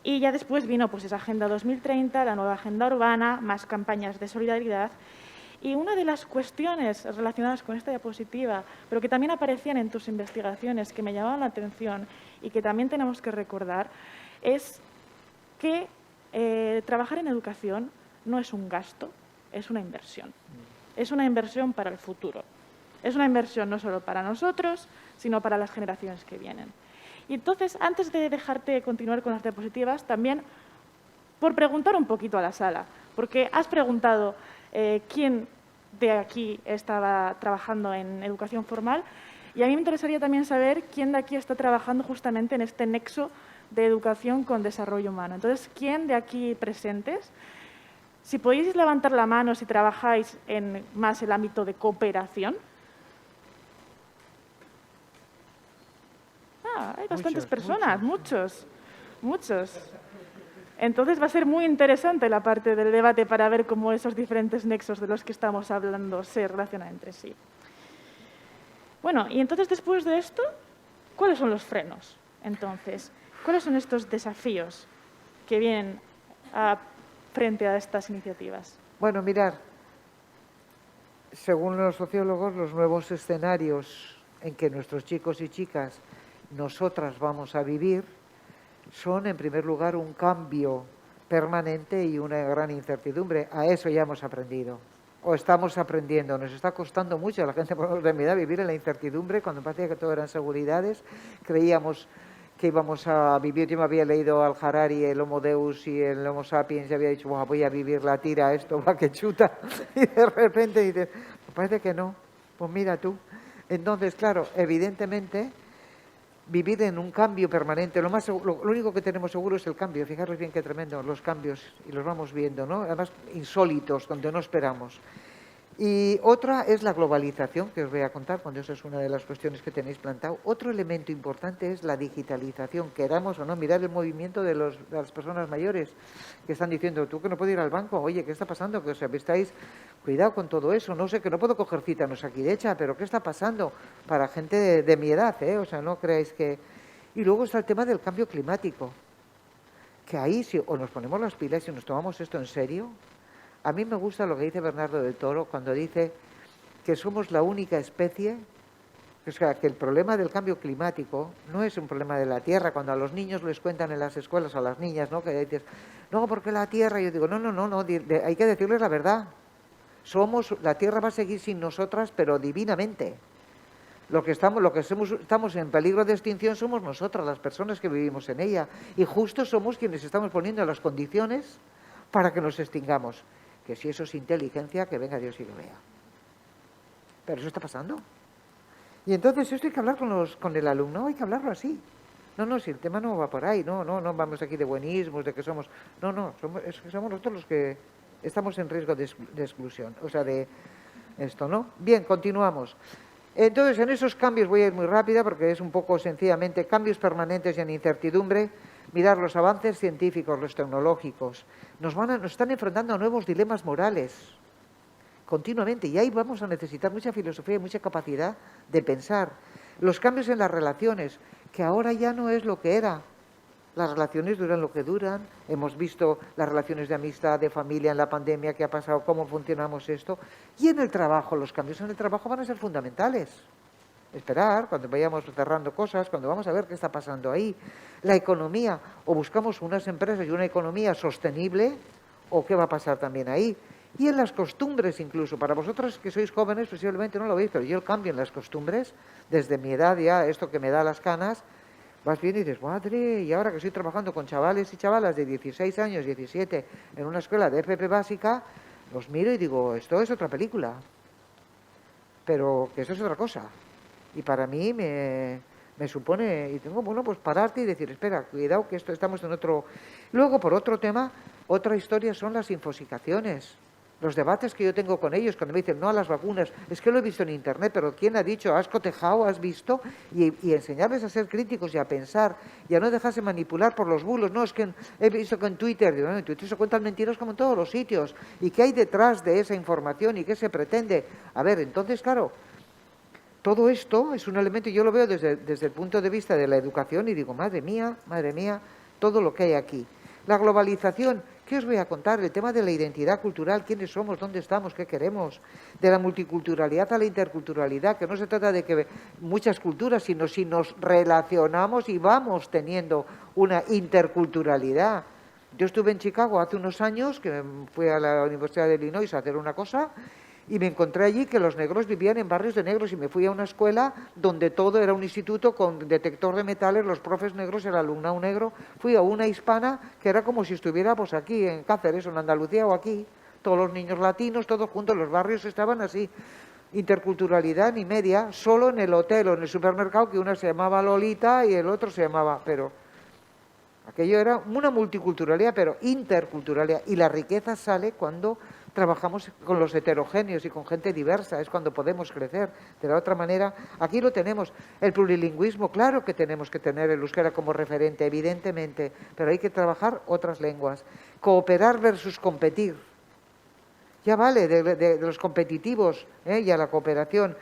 Y ya después vino pues esa Agenda 2030, la nueva Agenda Urbana, más campañas de solidaridad. Y una de las cuestiones relacionadas con esta diapositiva, pero que también aparecían en tus investigaciones, que me llamaban la atención y que también tenemos que recordar, es que trabajar en educación no es un gasto, es una inversión. Es una inversión para el futuro. Es una inversión no solo para nosotros, sino para las generaciones que vienen. Y entonces, antes de dejarte continuar con las diapositivas, también por preguntar un poquito a la sala, porque has preguntado quién de aquí estaba trabajando en educación formal, y a mí me interesaría también saber quién de aquí está trabajando justamente en este nexo de educación con desarrollo humano. Entonces, ¿quién de aquí presentes? Si podéis levantar la mano si trabajáis en más el ámbito de cooperación. Hay bastantes personas, muchos. Entonces va a ser muy interesante la parte del debate para ver cómo esos diferentes nexos de los que estamos hablando se relacionan entre sí. Bueno, y entonces después de esto, ¿cuáles son los frenos? Entonces, ¿cuáles son estos desafíos que vienen frente a estas iniciativas? Bueno, mirar, según los sociólogos, los nuevos escenarios en que nuestros chicos y chicas, nosotras vamos a vivir, son en primer lugar un cambio permanente y una gran incertidumbre. A eso ya hemos aprendido, o estamos aprendiendo. Nos está costando mucho a la gente de mi edad vivir en la incertidumbre, cuando parecía que todo eran seguridades. Creíamos que íbamos a vivir, yo me había leído al Harari, el Homo Deus y el Homo Sapiens, y había dicho, voy a vivir la tira, esto va que chuta, y de repente dices, parece que no, pues mira tú. Entonces, claro, evidentemente, vivir en un cambio permanente, lo único que tenemos seguro es el cambio. Fijaros bien qué tremendo, los cambios, y los vamos viendo, ¿no? Además, insólitos, donde no esperamos. Y otra es la globalización, que os voy a contar, cuando esa es una de las cuestiones que tenéis plantado. Otro elemento importante es la digitalización, queramos o no, mirar el movimiento de las personas mayores, que están diciendo, tú que no puedes ir al banco, oye, ¿qué está pasando? Que os estáis, cuidado con todo eso, no sé, que no puedo coger cita en Osakidecha, pero ¿qué está pasando? Para gente de mi edad, o sea, no creáis que... Y luego está el tema del cambio climático, que ahí si o nos ponemos las pilas y nos tomamos esto en serio. A mí me gusta lo que dice Bernardo del Toro cuando dice que somos la única especie, o sea, que el problema del cambio climático no es un problema de la Tierra. Cuando a los niños les cuentan en las escuelas, a las niñas, ¿no? Que dices, no, porque la Tierra, yo digo, no, hay que decirles la verdad. La Tierra va a seguir sin nosotras, pero divinamente. Lo que estamos en peligro de extinción somos nosotras, las personas que vivimos en ella. Y justo somos quienes estamos poniendo las condiciones para que nos extingamos. Que si eso es inteligencia, que venga Dios y lo vea. Pero eso está pasando. Y entonces esto hay que hablar con el alumno, hay que hablarlo así. No, si el tema no va por ahí, no vamos aquí de buenismos, de que somos... No, es que somos nosotros los que estamos en riesgo de exclusión, o sea, de esto, ¿no? Bien, continuamos. Entonces, en esos cambios voy a ir muy rápida porque es un poco sencillamente cambios permanentes y en incertidumbre. Mirar los avances científicos, los tecnológicos, nos están enfrentando a nuevos dilemas morales continuamente, y ahí vamos a necesitar mucha filosofía y mucha capacidad de pensar. Los cambios en las relaciones, que ahora ya no es lo que era. Las relaciones duran lo que duran. Hemos visto las relaciones de amistad, de familia en la pandemia, qué ha pasado, cómo funcionamos esto. Y en el trabajo, los cambios en el trabajo van a ser fundamentales. Esperar, cuando vayamos cerrando cosas, cuando vamos a ver qué está pasando ahí. La economía, o buscamos unas empresas y una economía sostenible, o qué va a pasar también ahí. Y en las costumbres incluso. Para vosotros que sois jóvenes posiblemente no lo veis, pero yo el cambio en las costumbres, desde mi edad ya, esto que me da las canas, vas bien y dices, madre, y ahora que estoy trabajando con chavales y chavalas de 16 años, 17, en una escuela de FP básica, los miro y digo, esto es otra película. Pero que eso es otra cosa. Y para mí me supone, y tengo, bueno, pues pararte y decir, espera, cuidado que esto estamos en otro... Luego, por otro tema, otra historia son las infosicaciones. Los debates que yo tengo con ellos cuando me dicen no a las vacunas, es que lo he visto en internet, pero ¿quién ha dicho? ¿Has cotejado? ¿Has visto? Y enseñarles a ser críticos y a pensar y a no dejarse manipular por los bulos. No, es que he visto que en Twitter, digo, en Twitter se cuentan mentiras como en todos los sitios. ¿Y qué hay detrás de esa información y qué se pretende? A ver, entonces, claro, todo esto es un elemento, yo lo veo desde el punto de vista de la educación y digo, madre mía, todo lo que hay aquí. La globalización, ¿qué os voy a contar? El tema de la identidad cultural, quiénes somos, dónde estamos, qué queremos. De la multiculturalidad a la interculturalidad, que no se trata de que muchas culturas, sino si nos relacionamos y vamos teniendo una interculturalidad. Yo estuve en Chicago hace unos años, que fui a la Universidad de Illinois a hacer una cosa, y me encontré allí que los negros vivían en barrios de negros y me fui a una escuela donde todo era un instituto con detector de metales, los profes negros, el alumnado negro. Fui a una hispana que era como si estuviéramos aquí en Cáceres o en Andalucía o aquí. Todos los niños latinos, todos juntos, los barrios estaban así. Interculturalidad ni media, solo en el hotel o en el supermercado, que una se llamaba Lolita y el otro se llamaba... Pero aquello era una multiculturalidad, pero interculturalidad. Y la riqueza sale cuando trabajamos con los heterogéneos y con gente diversa, es cuando podemos crecer. De la otra manera, aquí lo tenemos, el plurilingüismo, claro que tenemos que tener el euskera como referente, evidentemente, pero hay que trabajar otras lenguas. Cooperar versus competir. Ya vale, de los competitivos y a la cooperación.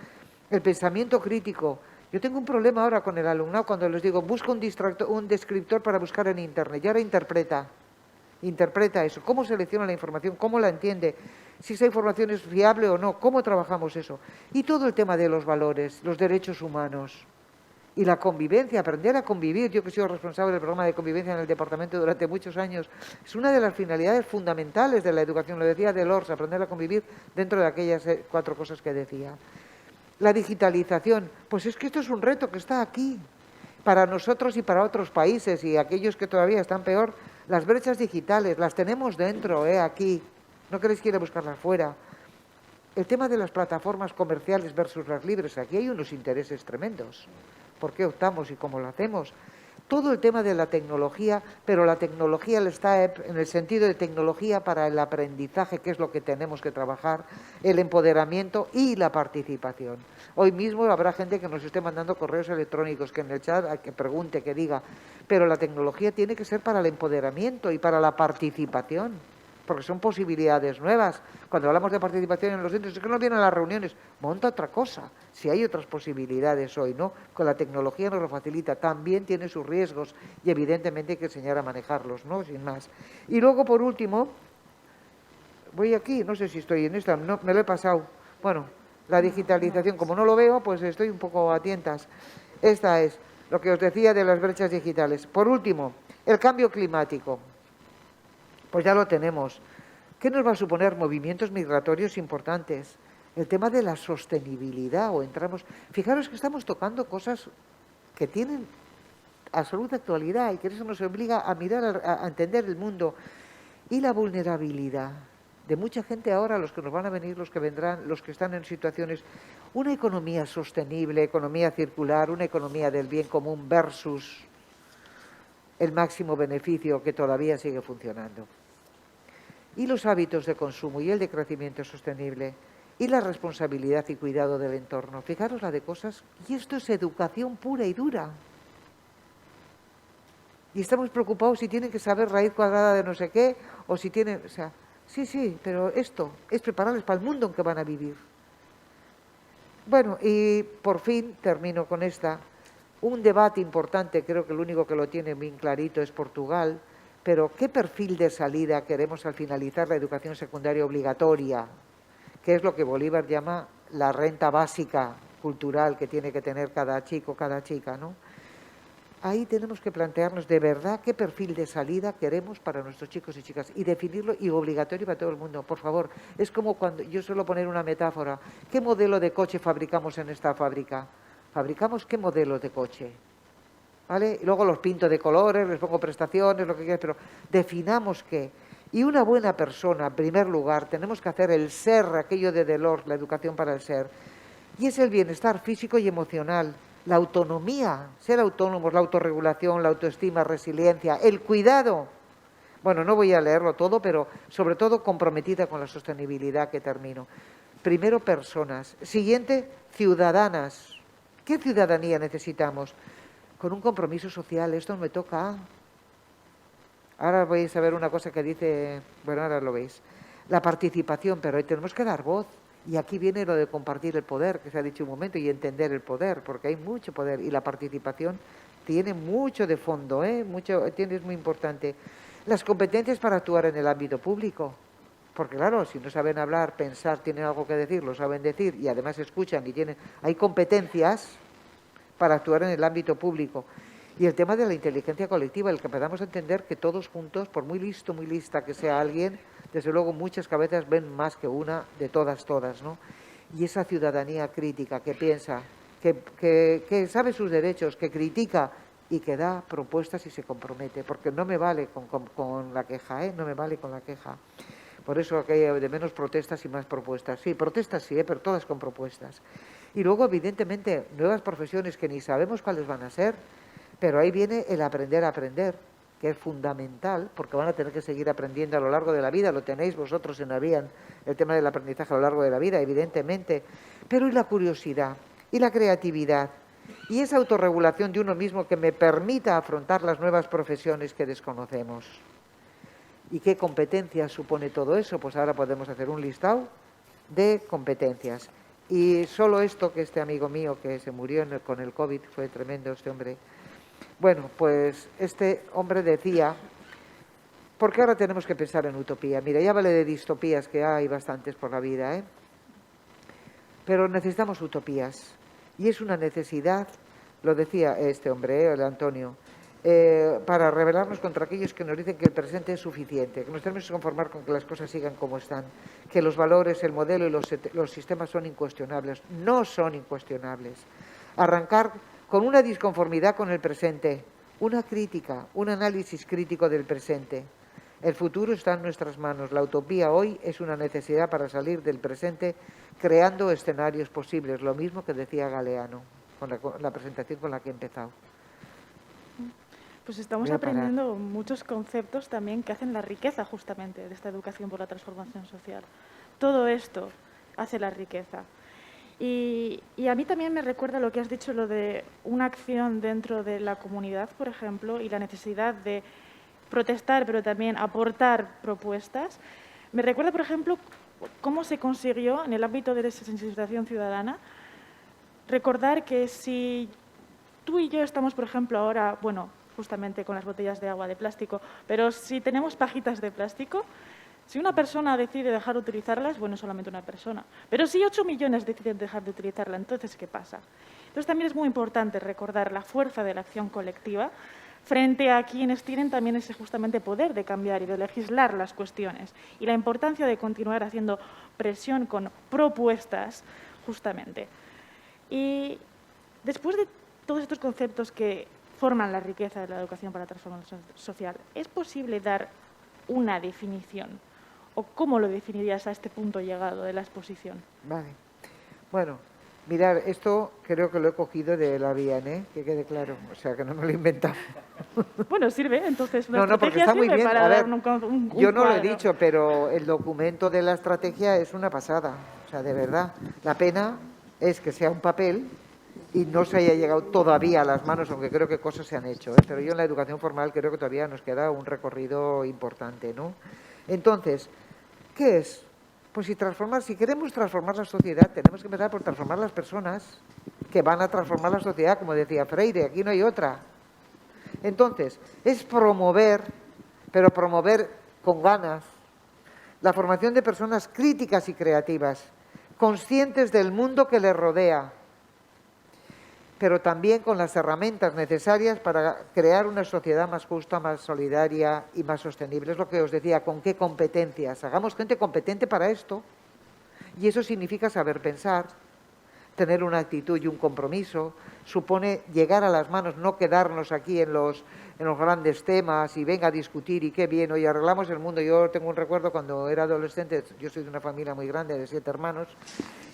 El pensamiento crítico. Yo tengo un problema ahora con el alumnado cuando les digo, busca un descriptor para buscar en internet, y ahora interpreta eso, cómo selecciona la información, cómo la entiende, si esa información es fiable o no, cómo trabajamos eso. Y todo el tema de los valores, los derechos humanos y la convivencia, aprender a convivir. Yo que he sido responsable del programa de convivencia en el departamento durante muchos años, es una de las finalidades fundamentales de la educación, lo decía Delors, aprender a convivir dentro de aquellas 4 cosas que decía. La digitalización, pues es que esto es un reto que está aquí, para nosotros y para otros países, y aquellos que todavía están peor. Las brechas digitales, las tenemos dentro, aquí. No queréis que ir a buscarlas fuera. El tema de las plataformas comerciales versus las libres, aquí hay unos intereses tremendos. ¿Por qué optamos y cómo lo hacemos? Todo el tema de la tecnología, pero la tecnología está en el sentido de tecnología para el aprendizaje, que es lo que tenemos que trabajar, el empoderamiento y la participación. Hoy mismo habrá gente que nos esté mandando correos electrónicos, que en el chat que pregunte, que diga, pero la tecnología tiene que ser para el empoderamiento y para la participación, porque son posibilidades nuevas. Cuando hablamos de participación en los centros, es que no vienen a las reuniones, monta otra cosa. Si hay otras posibilidades hoy, ¿no? Con la tecnología nos lo facilita, también tiene sus riesgos y evidentemente hay que enseñar a manejarlos, ¿no? Sin más. Y luego, por último, voy aquí, no sé si estoy en esta, no, me lo he pasado. Bueno, la digitalización, como no lo veo, pues estoy un poco a tientas. Esta es lo que os decía de las brechas digitales. Por último, el cambio climático. Pues ya lo tenemos. ¿Qué nos va a suponer? Movimientos migratorios importantes. El tema de la sostenibilidad, fijaros que estamos tocando cosas que tienen absoluta actualidad y que eso nos obliga a mirar, a entender el mundo. Y la vulnerabilidad de mucha gente ahora, los que nos van a venir, los que vendrán, los que están en situaciones, una economía sostenible, economía circular, una economía del bien común versus el máximo beneficio que todavía sigue funcionando. Y los hábitos de consumo y el de crecimiento sostenible y la responsabilidad y cuidado del entorno. Fijaros la de cosas, y esto es educación pura y dura. Y estamos preocupados si tienen que saber raíz cuadrada de no sé qué, o si tienen, o sea, sí, pero esto es prepararles para el mundo en que van a vivir. Bueno, y por fin termino con un debate importante, creo que el único que lo tiene bien clarito es Portugal, pero ¿qué perfil de salida queremos al finalizar la educación secundaria obligatoria? Que es lo que Bolívar llama la renta básica cultural que tiene que tener cada chico, cada chica, ¿no? Ahí tenemos que plantearnos de verdad qué perfil de salida queremos para nuestros chicos y chicas y definirlo y obligatorio para todo el mundo. Por favor, es como cuando yo suelo poner una metáfora. ¿Qué modelo de coche fabricamos en esta fábrica? ¿Fabricamos qué modelo de coche? ¿Vale? Y luego los pinto de colores, les pongo prestaciones, lo que quieras, pero definamos qué. Y una buena persona, en primer lugar, tenemos que hacer el ser, aquello de Delors, la educación para el ser. Y es el bienestar físico y emocional. La autonomía, ser autónomos, la autorregulación, la autoestima, resiliencia, el cuidado. Bueno, no voy a leerlo todo, pero sobre todo comprometida con la sostenibilidad, que termino. Primero, personas. Siguiente, ciudadanas. ¿Qué ciudadanía necesitamos? Con un compromiso social. Esto me toca. Ahora vais a ver una cosa que dice, bueno, ahora lo veis. La participación, pero hoy tenemos que dar voz. Y aquí viene lo de compartir el poder, que se ha dicho un momento, y entender el poder, porque hay mucho poder. Y la participación tiene mucho de fondo, es muy importante. Las competencias para actuar en el ámbito público. Porque claro, si no saben hablar, pensar, tienen algo que decir, lo saben decir, y además escuchan y hay competencias para actuar en el ámbito público. Y el tema de la inteligencia colectiva, el que podamos entender que todos juntos, por muy listo, muy lista que sea alguien, desde luego muchas cabezas ven más que una de todas, ¿no? Y esa ciudadanía crítica que piensa, que sabe sus derechos, que critica y que da propuestas y se compromete, porque no me vale con la queja, no me vale con la queja. Por eso que hay de menos protestas y más propuestas. Sí, protestas sí, pero todas con propuestas. Y luego, evidentemente, nuevas profesiones que ni sabemos cuáles van a ser, pero ahí viene el aprender a aprender, que es fundamental, porque van a tener que seguir aprendiendo a lo largo de la vida. Lo tenéis vosotros en Avian, el tema del aprendizaje a lo largo de la vida, evidentemente. Pero y la curiosidad, y la creatividad, y esa autorregulación de uno mismo que me permita afrontar las nuevas profesiones que desconocemos. ¿Y qué competencias supone todo eso? Pues ahora podemos hacer un listado de competencias. Y solo esto, que este amigo mío que se murió con el COVID, fue tremendo este hombre. Bueno, pues este hombre decía, porque ahora tenemos que pensar en utopía. Mira, ya vale de distopías, que hay bastantes por la vida, pero necesitamos utopías. Y es una necesidad, lo decía este hombre, el Antonio, para rebelarnos contra aquellos que nos dicen que el presente es suficiente, que nos tenemos que conformar con que las cosas sigan como están, que los valores, el modelo y los sistemas son incuestionables. No son incuestionables. Arrancar con una disconformidad con el presente, una crítica, un análisis crítico del presente. El futuro está en nuestras manos. La utopía hoy es una necesidad para salir del presente creando escenarios posibles, lo mismo que decía Galeano, con la presentación con la que he empezado. Pues estamos aprendiendo muchos conceptos también que hacen la riqueza justamente de esta educación por la transformación social. Todo esto hace la riqueza. Y a mí también me recuerda lo que has dicho, lo de una acción dentro de la comunidad, por ejemplo, y la necesidad de protestar, pero también aportar propuestas. Me recuerda, por ejemplo, cómo se consiguió en el ámbito de la sensibilización ciudadana recordar que si tú y yo estamos, por ejemplo, ahora, bueno, justamente con las botellas de agua de plástico, pero si tenemos pajitas de plástico, si una persona decide dejar de utilizarlas, bueno, solamente una persona. Pero si 8 millones deciden dejar de utilizarla, entonces, ¿qué pasa? Entonces, también es muy importante recordar la fuerza de la acción colectiva frente a quienes tienen también ese justamente poder de cambiar y de legislar las cuestiones. Y la importancia de continuar haciendo presión con propuestas, justamente. Y después de todos estos conceptos que forman la riqueza de la educación para la transformación social, ¿es posible dar una definición? ¿O cómo lo definirías a este punto llegado de la exposición? Vale. Bueno, mirar, esto creo que lo he cogido de la Avian, que quede claro, o sea, que no me lo he inventado. Bueno, sirve, entonces una No, porque estrategia está muy sirve bien. para A ver, dar un yo no lo he cuadro. dicho, pero el documento de la estrategia es una pasada. O sea, de verdad. La pena es que sea un papel y no se haya llegado todavía a las manos, aunque creo que cosas se han hecho, ¿eh? Pero yo en la educación formal creo que todavía nos queda un recorrido importante, ¿no? Entonces, ¿qué es? Pues si queremos transformar la sociedad, tenemos que empezar por transformar las personas que van a transformar la sociedad, como decía Freire, aquí no hay otra. Entonces, es promover, pero promover con ganas, la formación de personas críticas y creativas, conscientes del mundo que les rodea, pero también con las herramientas necesarias para crear una sociedad más justa, más solidaria y más sostenible. Es lo que os decía, ¿con qué competencias? Hagamos gente competente para esto, y eso significa saber pensar, tener una actitud y un compromiso, supone llegar a las manos, no quedarnos aquí en los grandes temas y venga a discutir y qué bien, hoy arreglamos el mundo. Yo tengo un recuerdo cuando era adolescente, yo soy de una familia muy grande, de 7 hermanos,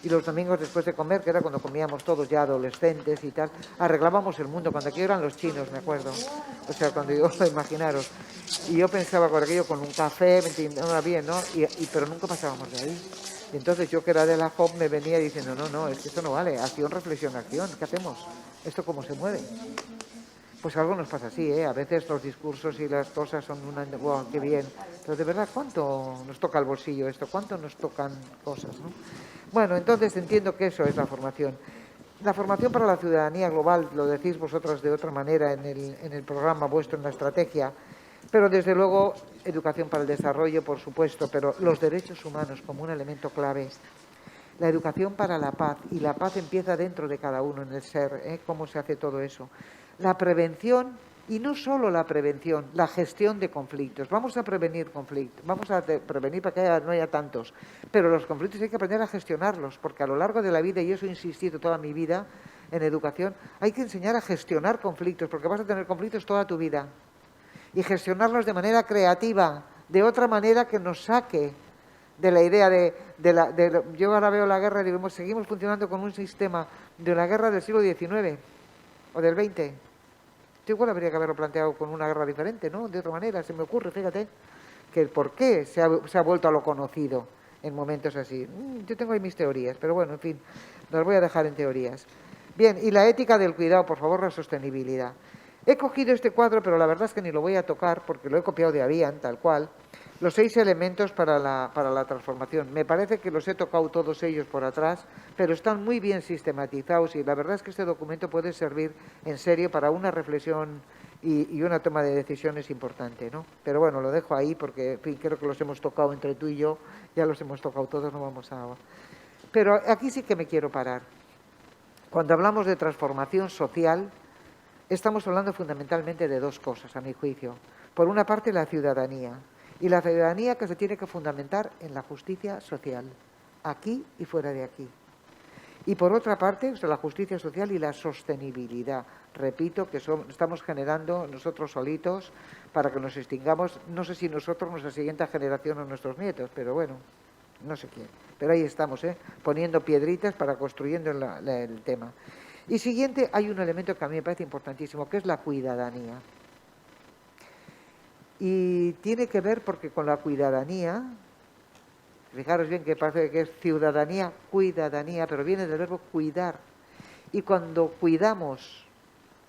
y los domingos después de comer, que era cuando comíamos todos ya adolescentes y tal, arreglábamos el mundo, cuando aquí eran los chinos, me acuerdo. O sea, cuando yo, imaginaros, y yo pensaba con aquello, con un café, me iba bien, ¿no? Pero nunca pasábamos de ahí. Y entonces yo, que era de la JOP, me venía diciendo, no, es que esto no vale, acción, reflexión, acción, ¿qué hacemos? ¿Esto cómo se mueve? Pues algo nos pasa así, ¿eh? A veces los discursos y las cosas son wow, qué bien, pero de verdad, ¿cuánto nos toca el bolsillo esto? ¿Cuánto nos tocan cosas, no? Bueno, entonces entiendo que eso es la formación. La formación para la ciudadanía global, lo decís vosotras de otra manera en el programa vuestro, en la estrategia, pero desde luego educación para el desarrollo, por supuesto, pero los derechos humanos como un elemento clave. La educación para la paz, y la paz empieza dentro de cada uno, en el ser, ¿eh? ¿Cómo se hace todo eso? La prevención, y no solo la prevención, la gestión de conflictos. Vamos a prevenir conflictos, vamos a prevenir para que no haya tantos, pero los conflictos hay que aprender a gestionarlos, porque a lo largo de la vida, y eso he insistido toda mi vida en educación, hay que enseñar a gestionar conflictos, porque vas a tener conflictos toda tu vida, y gestionarlos de manera creativa, de otra manera que nos saque de la idea yo ahora veo la guerra y digo, seguimos funcionando con un sistema de la guerra del siglo XIX o del XX. Yo igual habría que haberlo planteado con una guerra diferente, ¿no? De otra manera, se me ocurre, fíjate, que el por qué se ha vuelto a lo conocido en momentos así. Yo tengo ahí mis teorías, pero bueno, en fin, las voy a dejar en teorías. Bien, y la ética del cuidado, por favor, la sostenibilidad. He cogido este cuadro, pero la verdad es que ni lo voy a tocar porque lo he copiado de Avian, tal cual. Los 6 elementos para la transformación. Me parece que los he tocado todos ellos por atrás, pero están muy bien sistematizados y la verdad es que este documento puede servir en serio para una reflexión y una toma de decisiones importante, ¿no? Pero bueno, lo dejo ahí porque, en fin, creo que los hemos tocado entre tú y yo, ya los hemos tocado todos, no vamos a... Pero aquí sí que me quiero parar. Cuando hablamos de transformación social, estamos hablando fundamentalmente de 2 cosas, a mi juicio. Por una parte, la ciudadanía. Y la ciudadanía que se tiene que fundamentar en la justicia social, aquí y fuera de aquí. Y por otra parte, la justicia social y la sostenibilidad. Repito que estamos generando nosotros solitos para que nos extingamos, no sé si nosotros, nuestra siguiente generación o nuestros nietos, pero bueno, no sé quién. Pero ahí estamos, poniendo piedritas para construyendo el tema. Y siguiente, hay un elemento que a mí me parece importantísimo, que es la cuidadanía. Y tiene que ver porque con la cuidadanía, fijaros bien que parece que es ciudadanía, cuidadanía, pero viene del verbo cuidar. Y cuando cuidamos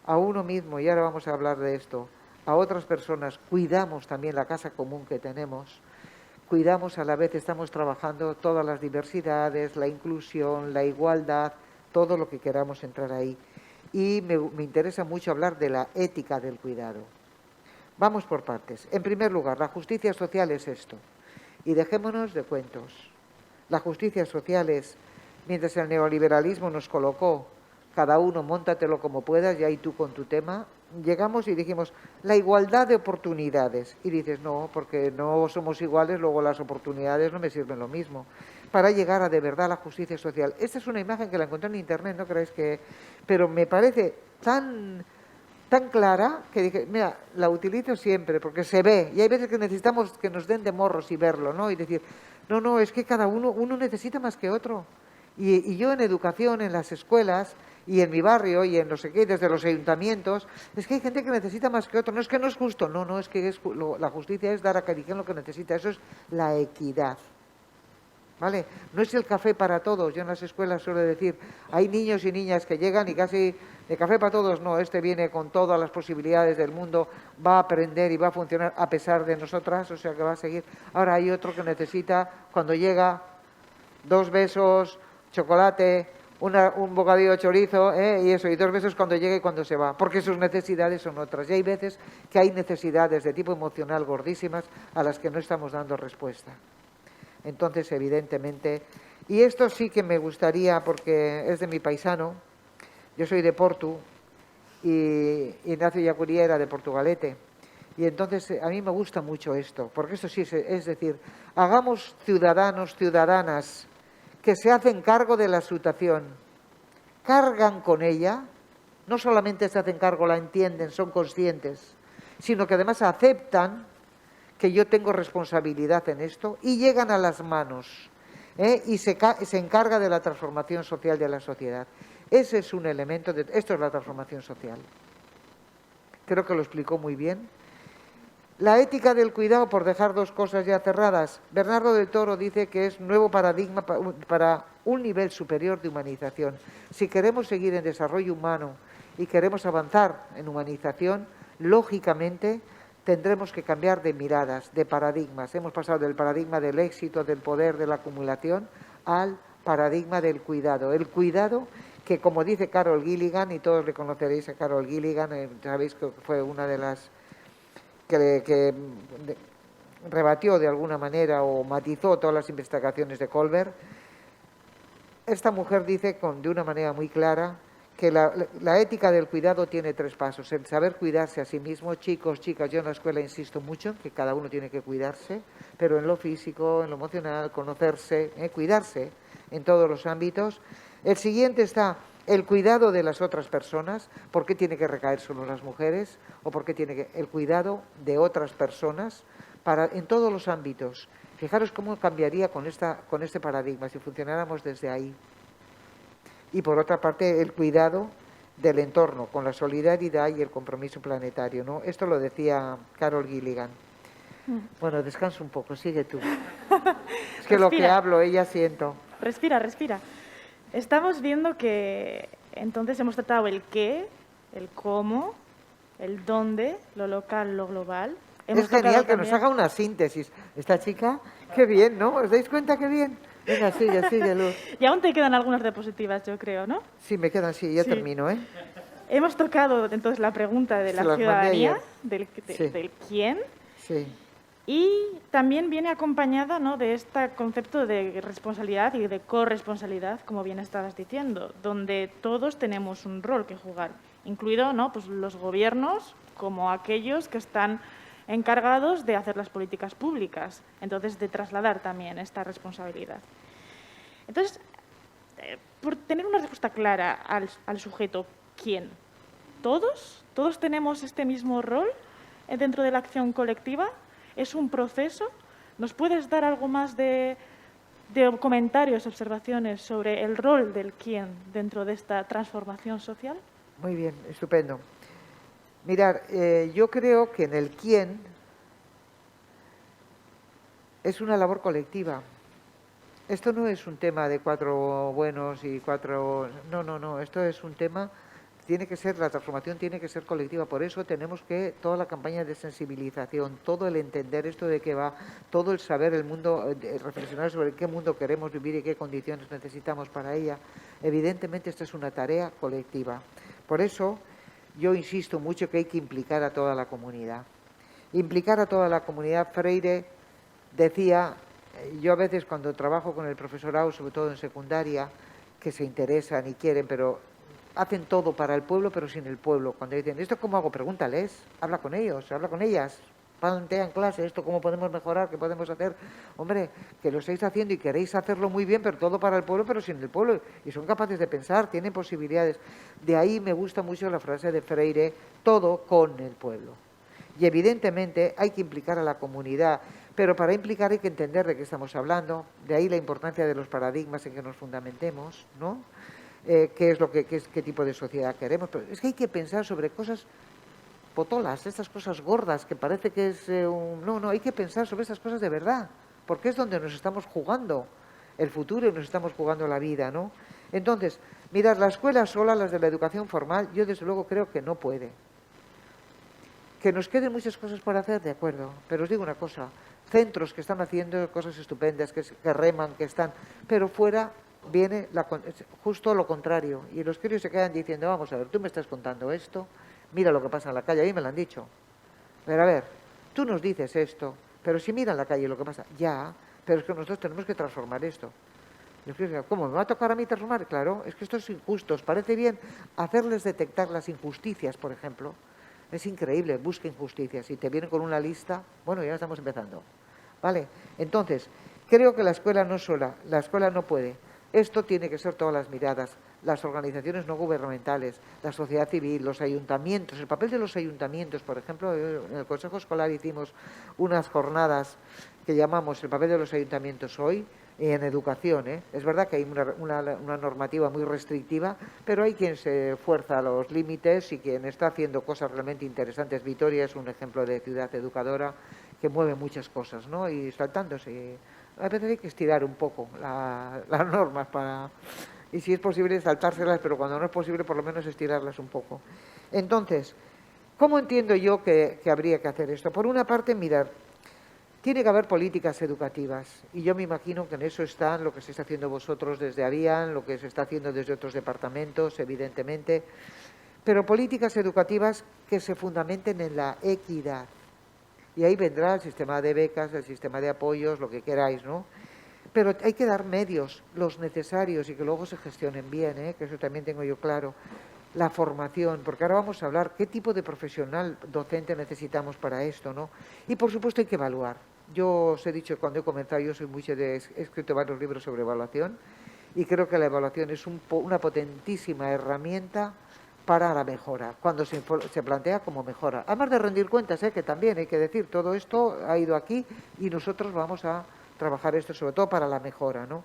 a uno mismo, y ahora vamos a hablar de esto, a otras personas, cuidamos también la casa común que tenemos, cuidamos a la vez, estamos trabajando todas las diversidades, la inclusión, la igualdad, todo lo que queramos entrar ahí. Y me interesa mucho hablar de la ética del cuidado. Vamos por partes. En primer lugar, la justicia social es esto. Y dejémonos de cuentos. La justicia social es, mientras el neoliberalismo nos colocó, cada uno móntatelo como puedas, y ahí tú con tu tema, llegamos y dijimos, la igualdad de oportunidades. Y dices, no, porque no somos iguales, luego las oportunidades no me sirven lo mismo. Para llegar a de verdad la justicia social. Esta es una imagen que la encontré en internet, ¿no creéis que...? Pero me parece tan clara que dije, mira, la utilizo siempre porque se ve, y hay veces que necesitamos que nos den de morros y verlo, ¿no? Y decir, no, es que cada uno necesita más que otro. Y yo en educación, en las escuelas, y en mi barrio y en no sé qué, desde los ayuntamientos, es que hay gente que necesita más que otro. No es que no es justo, no, es que la justicia es dar a cada quien lo que necesita. Eso es la equidad. ¿Vale? No es el café para todos. Yo en las escuelas suelo decir, hay niños y niñas que llegan y casi de café para todos no, este viene con todas las posibilidades del mundo, va a aprender y va a funcionar a pesar de nosotras, o sea que va a seguir. Ahora hay otro que necesita, cuando llega, 2 besos, chocolate, un bocadillo de chorizo, y eso, y 2 besos cuando llega y cuando se va, porque sus necesidades son otras. Y hay veces que hay necesidades de tipo emocional gordísimas a las que no estamos dando respuesta. Entonces, evidentemente, y esto sí que me gustaría, porque es de mi paisano, yo soy de Portu, y Ignacio Yacurí era de Portugalete, y entonces a mí me gusta mucho esto, porque esto sí es decir, hagamos ciudadanos, ciudadanas, que se hacen cargo de la situación, cargan con ella, no solamente se hacen cargo, la entienden, son conscientes, sino que además aceptan que yo tengo responsabilidad en esto y llegan a las manos y se encarga de la transformación social de la sociedad. Ese es un elemento, esto es la transformación social. Creo que lo explicó muy bien. La ética del cuidado, por dejar 2 cosas ya cerradas. Bernardo del Toro dice que es nuevo paradigma para un nivel superior de humanización. Si queremos seguir en desarrollo humano y queremos avanzar en humanización, lógicamente tendremos que cambiar de miradas, de paradigmas. Hemos pasado del paradigma del éxito, del poder, de la acumulación, al paradigma del cuidado. El cuidado que, como dice Carol Gilligan, y todos le conoceréis a Carol Gilligan, sabéis que fue una de las que rebatió de alguna manera o matizó todas las investigaciones de Kohlberg. Esta mujer dice de una manera muy clara que la ética del cuidado tiene 3 pasos. El saber cuidarse a sí mismo. Chicos, chicas, yo en la escuela insisto mucho que cada uno tiene que cuidarse, pero en lo físico, en lo emocional, conocerse, cuidarse en todos los ámbitos. El siguiente está el cuidado de las otras personas. ¿Por qué tiene que recaer solo en las mujeres? ¿O por qué tiene que el cuidado de otras personas en todos los ámbitos? Fijaros cómo cambiaría con este paradigma si funcionáramos desde ahí. Y por otra parte, el cuidado del entorno, con la solidaridad y el compromiso planetario, ¿no? Esto lo decía Carol Gilligan. Bueno, descansa un poco, sigue tú. Es que lo que hablo, ella siento. Respira. Estamos viendo que entonces hemos tratado el qué, el cómo, el dónde, lo local, lo global. Es genial que nos haga una síntesis. Esta chica, qué bien, ¿no? ¿Os dais cuenta qué bien? Venga, sigue, Luz. Y aún te quedan algunas diapositivas, yo creo, ¿no? Sí, me quedan, sí, ya termino, ¿eh? Hemos tocado entonces la pregunta de la ciudadanía, del quién. Sí. Y también viene acompañada, ¿no?, de este concepto de responsabilidad y de corresponsabilidad, como bien estabas diciendo, donde todos tenemos un rol que jugar, incluido, ¿no?, pues los gobiernos como aquellos que están encargados de hacer las políticas públicas, entonces de trasladar también esta responsabilidad. Entonces, por tener una respuesta clara al sujeto, ¿quién? ¿Todos? ¿Todos tenemos este mismo rol dentro de la acción colectiva? ¿Es un proceso? ¿Nos puedes dar algo más de comentarios, observaciones sobre el rol del quién dentro de esta transformación social? Muy bien, estupendo. Mirad, yo creo que en el quién es una labor colectiva. Esto no es un tema de 4 buenos y 4... No. Esto es un tema... la transformación tiene que ser colectiva. Por eso tenemos que toda la campaña de sensibilización, todo el entender esto de qué va, todo el saber el mundo, reflexionar sobre qué mundo queremos vivir y qué condiciones necesitamos para ella. Evidentemente esta es una tarea colectiva. Por eso yo insisto mucho que hay que implicar a toda la comunidad. Implicar a toda la comunidad. Freire decía, yo a veces cuando trabajo con el profesorado, sobre todo en secundaria, que se interesan y quieren, pero hacen todo para el pueblo, pero sin el pueblo. Cuando dicen, ¿esto cómo hago? Pregúntales, habla con ellos, habla con ellas, plantea en clase esto, cómo podemos mejorar, qué podemos hacer. Hombre, que lo estáis haciendo y queréis hacerlo muy bien, pero todo para el pueblo, pero sin el pueblo. Y son capaces de pensar, tienen posibilidades. De ahí me gusta mucho la frase de Freire, todo con el pueblo. Y evidentemente hay que implicar a la comunidad, pero para implicar hay que entender de qué estamos hablando. De ahí la importancia de los paradigmas en que nos fundamentemos, ¿no? qué tipo de sociedad queremos. Pero es que hay que pensar sobre cosas potolas, estas cosas gordas que parece que es no, hay que pensar sobre estas cosas de verdad, porque es donde nos estamos jugando el futuro y nos estamos jugando la vida, ¿no? Entonces, mirad, la escuela sola, las de la educación formal, yo desde luego creo que no puede. Que nos queden muchas cosas por hacer, de acuerdo, pero os digo una cosa, centros que están haciendo cosas estupendas, que reman, que están, pero fuera viene justo lo contrario, y los críos se quedan diciendo, vamos a ver, tú me estás contando esto, mira lo que pasa en la calle, a mí me lo han dicho, pero a ver, tú nos dices esto, pero si mira en la calle lo que pasa, ya, pero es que nosotros tenemos que transformar esto. ¿Cómo? ¿Me va a tocar a mí transformar? Claro, es que esto es injusto. ¿Os parece bien hacerles detectar las injusticias, por ejemplo? Es increíble, busca injusticias. Y te vienen con una lista, bueno, ya estamos empezando. ¿Vale? Entonces, creo que la escuela no sola, la escuela no puede. Esto tiene que ser todas las miradas, las organizaciones no gubernamentales, la sociedad civil, los ayuntamientos. El papel de los ayuntamientos, por ejemplo, en el Consejo Escolar hicimos unas jornadas que llamamos el papel de los ayuntamientos hoy, en educación, ¿eh? Es verdad que hay una normativa muy restrictiva, pero hay quien se fuerza los límites y quien está haciendo cosas realmente interesantes. Vitoria es un ejemplo de ciudad educadora que mueve muchas cosas, ¿no? Y saltándose. A veces hay que estirar un poco las normas y si es posible saltárselas, pero cuando no es posible por lo menos estirarlas un poco. Entonces, ¿cómo entiendo yo que habría que hacer esto? Por una parte, mirar, tiene que haber políticas educativas y yo me imagino que en eso están lo que se está haciendo vosotros desde Arián, lo que se está haciendo desde otros departamentos, evidentemente, pero políticas educativas que se fundamenten en la equidad. Y ahí vendrá el sistema de becas, el sistema de apoyos, lo que queráis, ¿no? Pero hay que dar medios, los necesarios y que luego se gestionen bien, ¿eh? Que eso también tengo yo claro. La formación, porque ahora vamos a hablar qué tipo de profesional docente necesitamos para esto, ¿no? Y por supuesto hay que evaluar. Yo os he dicho cuando he comenzado, yo soy he escrito varios libros sobre evaluación y creo que la evaluación es una potentísima herramienta para la mejora, cuando se plantea como mejora. Además de rendir cuentas, que también hay que decir, todo esto ha ido aquí y nosotros vamos a trabajar esto sobre todo para la mejora, ¿no?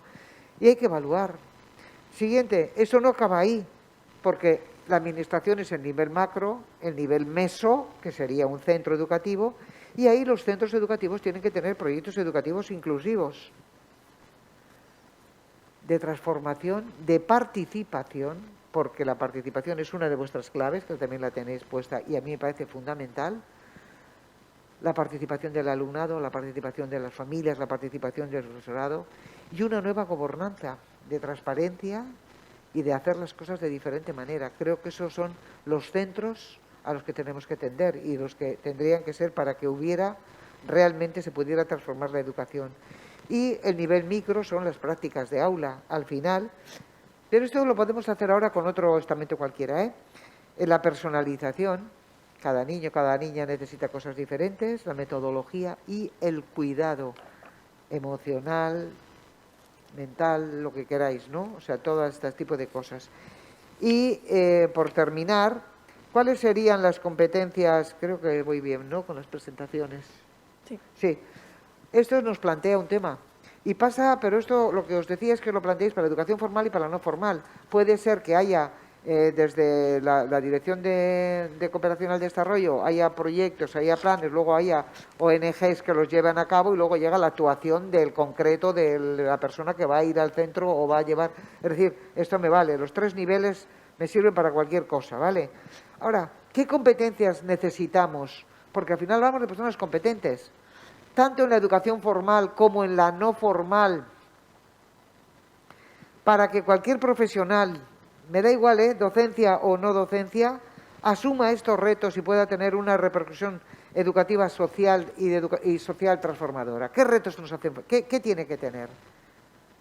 Y hay que evaluar. Siguiente, eso no acaba ahí, porque la administración es el nivel macro, el nivel meso, que sería un centro educativo, y ahí los centros educativos tienen que tener proyectos educativos inclusivos, de transformación, de participación, porque la participación es una de vuestras claves, que también la tenéis puesta y a mí me parece fundamental. La participación del alumnado, la participación de las familias, la participación del profesorado y una nueva gobernanza de transparencia y de hacer las cosas de diferente manera. Creo que esos son los centros a los que tenemos que tender y los que tendrían que ser para que realmente se pudiera transformar la educación. Y el nivel micro son las prácticas de aula, al final. Pero esto lo podemos hacer ahora con otro estamento cualquiera, ¿eh? En la personalización, cada niño, cada niña necesita cosas diferentes, la metodología y el cuidado emocional, mental, lo que queráis, ¿no? O sea, todo este tipo de cosas. Y, por terminar, ¿cuáles serían las competencias? Creo que voy bien, ¿no?, con las presentaciones. Sí. Sí. Esto nos plantea un tema. Y pasa, pero esto lo que os decía es que lo planteéis para la educación formal y para la no formal. Puede ser que haya, desde la Dirección de Cooperación al Desarrollo, haya proyectos, haya planes, luego haya ONGs que los llevan a cabo y luego llega la actuación del concreto de la persona que va a ir al centro o va a llevar. Es decir, esto me vale, los 3 niveles me sirven para cualquier cosa, ¿vale? Ahora, ¿qué competencias necesitamos? Porque al final hablamos de personas competentes, tanto en la educación formal como en la no formal, para que cualquier profesional, me da igual, docencia o no docencia, asuma estos retos y pueda tener una repercusión educativa social y social transformadora. ¿Qué retos nos hacen? ¿Qué tiene que tener?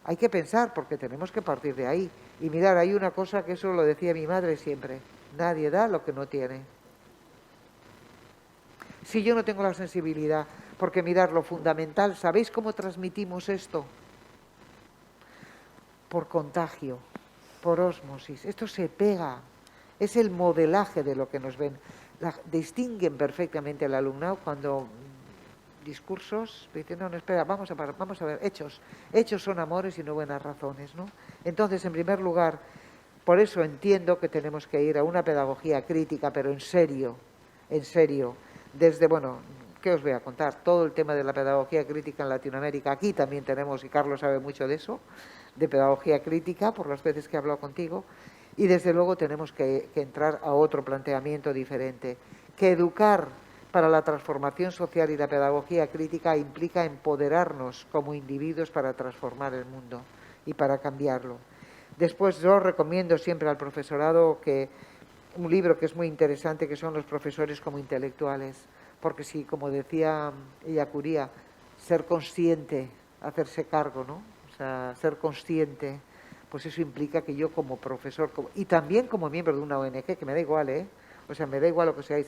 Hay que pensar, porque tenemos que partir de ahí. Y mirar, hay una cosa que eso lo decía mi madre siempre: nadie da lo que no tiene. Si yo no tengo la sensibilidad, porque mirad, lo fundamental, ¿sabéis cómo transmitimos esto? Por contagio, por ósmosis. Esto se pega, es el modelaje de lo que nos ven. Distinguen perfectamente al alumnado cuando discursos dicen, no, espera, vamos a ver, hechos son amores y no buenas razones, ¿no? Entonces, en primer lugar, Por eso entiendo que tenemos que ir a una pedagogía crítica, pero en serio, desde, bueno, ¿qué os voy a contar? Todo el tema de la pedagogía crítica en Latinoamérica, aquí también tenemos, y Carlos sabe mucho de eso, de pedagogía crítica, por las veces que he hablado contigo, y desde luego tenemos que entrar a otro planteamiento diferente, que educar para la transformación social y la pedagogía crítica implica empoderarnos como individuos para transformar el mundo y para cambiarlo. Después yo recomiendo siempre al profesorado que un libro que es muy interesante, que son Los profesores como intelectuales, porque sí, como decía Ellacuría, ser consciente, hacerse cargo, ¿no? O sea, ser consciente, pues eso implica que yo como profesor, y también como miembro de una ONG, que me da igual, o sea, me da igual lo que seáis,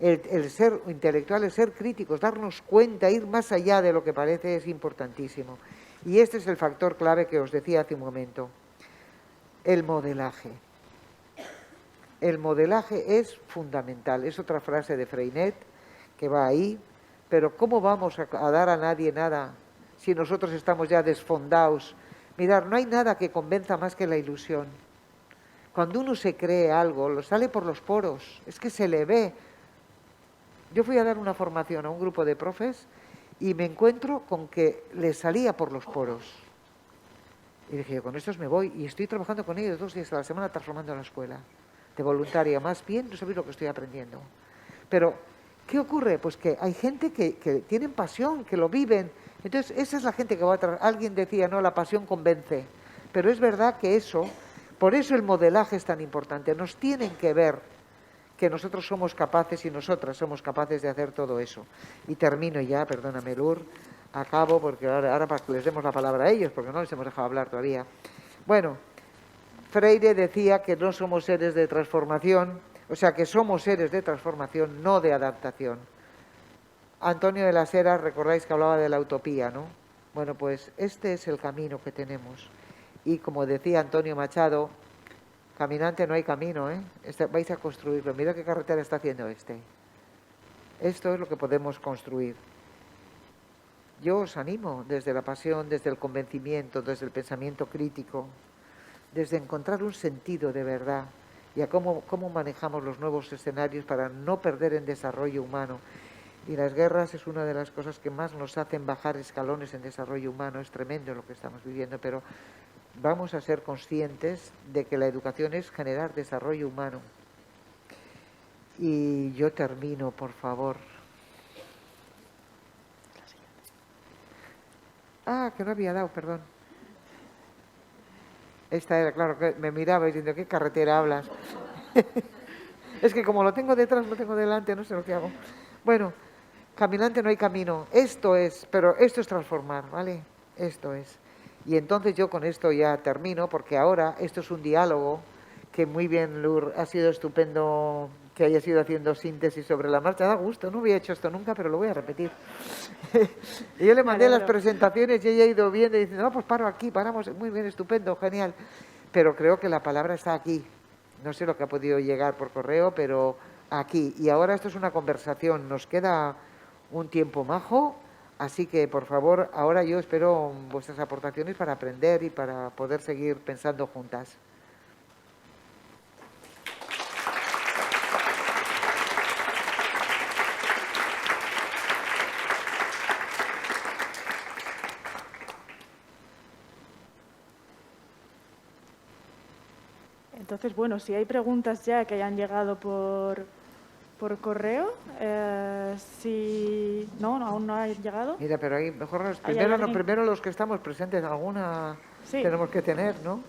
el ser intelectual, el ser críticos, darnos cuenta, ir más allá de lo que parece es importantísimo. Y este es el factor clave que os decía hace un momento, el modelaje. El modelaje es fundamental, es otra frase de Freinet que va ahí, pero ¿cómo vamos a dar a nadie nada si nosotros estamos ya desfondados? Mirad, no hay nada que convenza más que la ilusión. Cuando uno se cree algo, lo sale por los poros, es que se le ve. Yo fui a dar una formación a un grupo de profes y me encuentro con que les salía por los poros. Y dije, con estos me voy y estoy trabajando con ellos 2 días a la semana transformando la escuela. De voluntaria, más bien, no sabéis lo que estoy aprendiendo. Pero, ¿qué ocurre? Pues que hay gente que tienen pasión, que lo viven. Entonces, esa es la gente que va a alguien decía, no, la pasión convence. Pero es verdad que eso, por eso el modelaje es tan importante. Nos tienen que ver que nosotros somos capaces y nosotras somos capaces de hacer todo eso. Y termino ya, perdóname, Lur, acabo, porque ahora para que les demos la palabra a ellos, porque no les hemos dejado hablar todavía. Bueno, Freire decía que no somos seres de transformación, o sea, que somos seres de transformación, no de adaptación. Antonio de las Heras, recordáis que hablaba de la utopía, ¿no? Bueno, pues este es el camino que tenemos. Y como decía Antonio Machado, caminante no hay camino, ¿eh? Vais a construirlo. Mira qué carretera está haciendo este. Esto es lo que podemos construir. Yo os animo desde la pasión, desde el convencimiento, desde el pensamiento crítico, desde encontrar un sentido de verdad y a cómo manejamos los nuevos escenarios para no perder en desarrollo humano. Y las guerras es una de las cosas que más nos hacen bajar escalones en desarrollo humano. Es tremendo lo que estamos viviendo, pero vamos a ser conscientes de que la educación es generar desarrollo humano. Y yo termino, por favor. Que no había dado, perdón. Esta era, claro, que me miraba diciendo, ¿qué carretera hablas? Es que como lo tengo detrás, lo tengo delante, no sé lo que hago. Bueno, caminante no hay camino. Esto es, pero esto es transformar, ¿vale? Esto es. Y entonces yo con esto ya termino, porque ahora esto es un diálogo que muy bien, Lur, ha sido estupendo que hayas ido haciendo síntesis sobre la marcha. Da gusto, no había hecho esto nunca, pero lo voy a repetir. Y yo le mandé las presentaciones y ella ha ido viendo y diciendo, no, pues paro aquí, paramos, muy bien, estupendo, genial. Pero creo que la palabra está aquí. No sé lo que ha podido llegar por correo, pero aquí. Y ahora esto es una conversación, nos queda un tiempo majo, así que por favor, ahora yo espero vuestras aportaciones para aprender y para poder seguir pensando juntas. Entonces, bueno, si hay preguntas ya que hayan llegado por correo, si no, aún no han llegado. Mira, pero ahí mejor primero los que estamos presentes, alguna sí tenemos que tener, ¿no?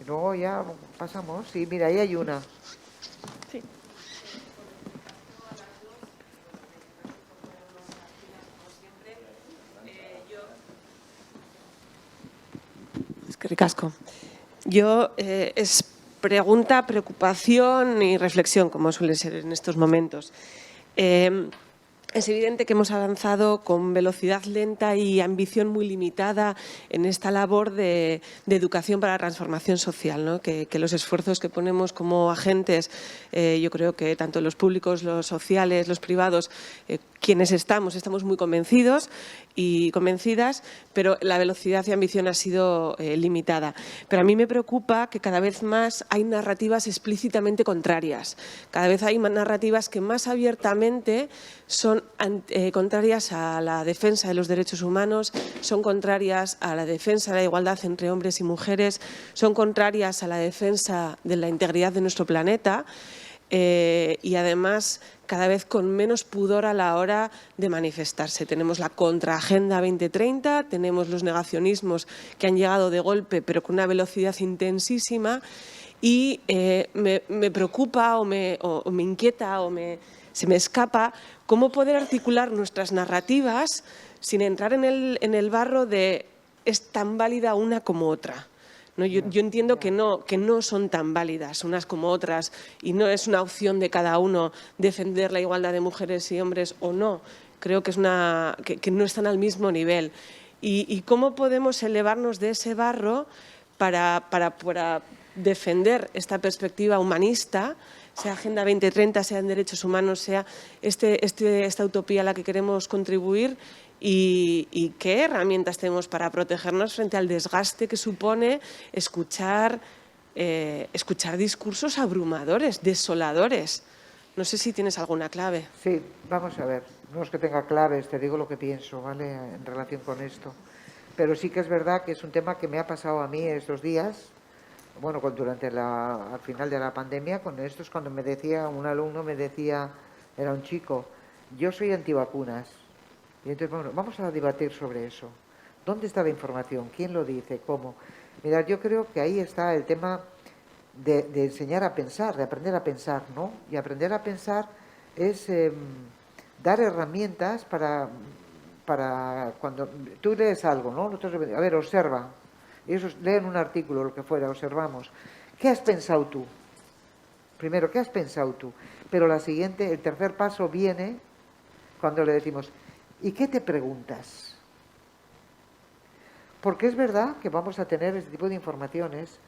Y luego ya pasamos. Sí, mira, ahí hay una. Sí. Es que ricasco. Yo es pregunta, preocupación y reflexión, como suele ser en estos momentos. Es evidente que hemos avanzado con velocidad lenta y ambición muy limitada en esta labor de educación para la transformación social, ¿no? Que los esfuerzos que ponemos como agentes, yo creo que tanto los públicos, los sociales, los privados, quienes estamos muy convencidos y convencidas, pero la velocidad y ambición ha sido limitada. Pero a mí me preocupa que cada vez más hay narrativas explícitamente contrarias. Cada vez hay narrativas que más abiertamente son contrarias a la defensa de los derechos humanos, son contrarias a la defensa de la igualdad entre hombres y mujeres, son contrarias a la defensa de la integridad de nuestro planeta y además cada vez con menos pudor a la hora de manifestarse. Tenemos la contraagenda 2030, tenemos los negacionismos que han llegado de golpe pero con una velocidad intensísima y me preocupa o me inquieta o se me escapa cómo poder articular nuestras narrativas sin entrar en el barro de es tan válida una como otra. ¿No? Yo entiendo que no son tan válidas unas como otras y no es una opción de cada uno defender la igualdad de mujeres y hombres o no. Creo que, que no están al mismo nivel. ¿Y cómo podemos elevarnos de ese barro para defender esta perspectiva humanista, sea Agenda 2030, sea en derechos humanos, sea esta utopía a la que queremos contribuir? ¿Y qué herramientas tenemos para protegernos frente al desgaste que supone escuchar discursos abrumadores, desoladores? No sé si tienes alguna clave. Sí, vamos a ver. No es que tenga claves, te digo lo que pienso, ¿vale?, en relación con esto. Pero sí que es verdad que es un tema que me ha pasado a mí estos días, bueno, al final de la pandemia, con esto es cuando me decía, un alumno me decía, era un chico, yo soy antivacunas. Y entonces, bueno, vamos a debatir sobre eso. ¿Dónde está la información? ¿Quién lo dice? ¿Cómo? Mirad, yo creo que ahí está el tema de enseñar a pensar, de aprender a pensar, ¿no? Y aprender a pensar es dar herramientas para cuando tú lees algo, ¿no? Nosotros, a ver, observa. Y eso, leen un artículo, lo que fuera, observamos. ¿Qué has pensado tú? Primero, ¿qué has pensado tú? Pero el tercer paso viene cuando le decimos, ¿y qué te preguntas? Porque es verdad que vamos a tener este tipo de informaciones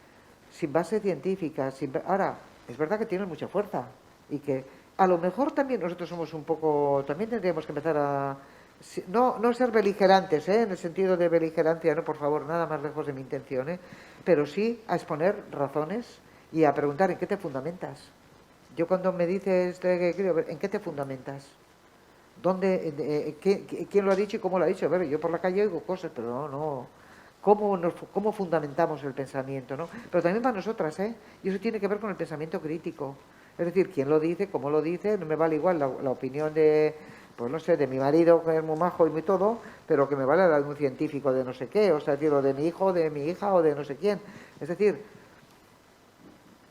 sin base científica. Ahora, es verdad que tienen mucha fuerza y que a lo mejor también nosotros somos un poco, también tendríamos que empezar a no ser beligerantes, en el sentido de beligerancia, no, por favor, nada más lejos de mi intención, pero sí a exponer razones y a preguntar en qué te fundamentas. Yo cuando me dices, ¿en qué te fundamentas? ¿Quién lo ha dicho y cómo lo ha dicho? A ver, yo por la calle oigo cosas, pero no. ¿Cómo fundamentamos el pensamiento, ¿no? Pero también para nosotras, y eso tiene que ver con el pensamiento crítico. Es decir, quién lo dice, cómo lo dice, no me vale igual la opinión de, pues no sé, de mi marido, que es muy majo y muy todo, pero que me vale la de un científico de no sé qué, o sea, o de mi hijo, de mi hija o de no sé quién. Es decir,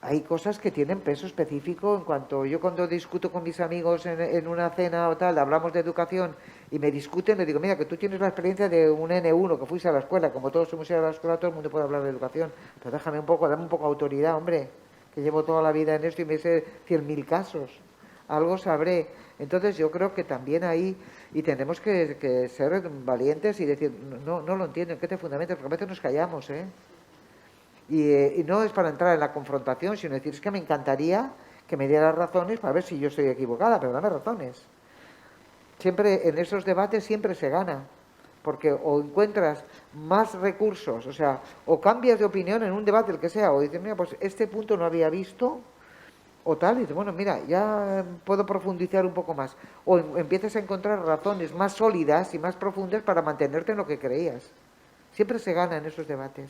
hay cosas que tienen peso específico en cuanto yo cuando discuto con mis amigos en una cena o tal, hablamos de educación y me discuten, le digo, mira, que tú tienes la experiencia de un N1 que fuiste a la escuela, como todos hemos ido a la escuela, todo el mundo puede hablar de educación, pero dame un poco de autoridad, hombre, que llevo toda la vida en esto y me sé 100.000 casos, algo sabré. Entonces yo creo que también ahí, y tenemos que ser valientes y decir, no lo entiendo, ¿en qué te fundamentas? Porque a veces nos callamos, Y no es para entrar en la confrontación, sino decir, es que me encantaría que me dieras razones para ver si yo estoy equivocada, pero dame razones. Siempre, en esos debates siempre se gana, porque o encuentras más recursos, o sea, o cambias de opinión en un debate, el que sea, o dices, mira, pues este punto no había visto, o tal, y dices, bueno, mira, ya puedo profundizar un poco más. O empiezas a encontrar razones más sólidas y más profundas para mantenerte en lo que creías. Siempre se gana en esos debates.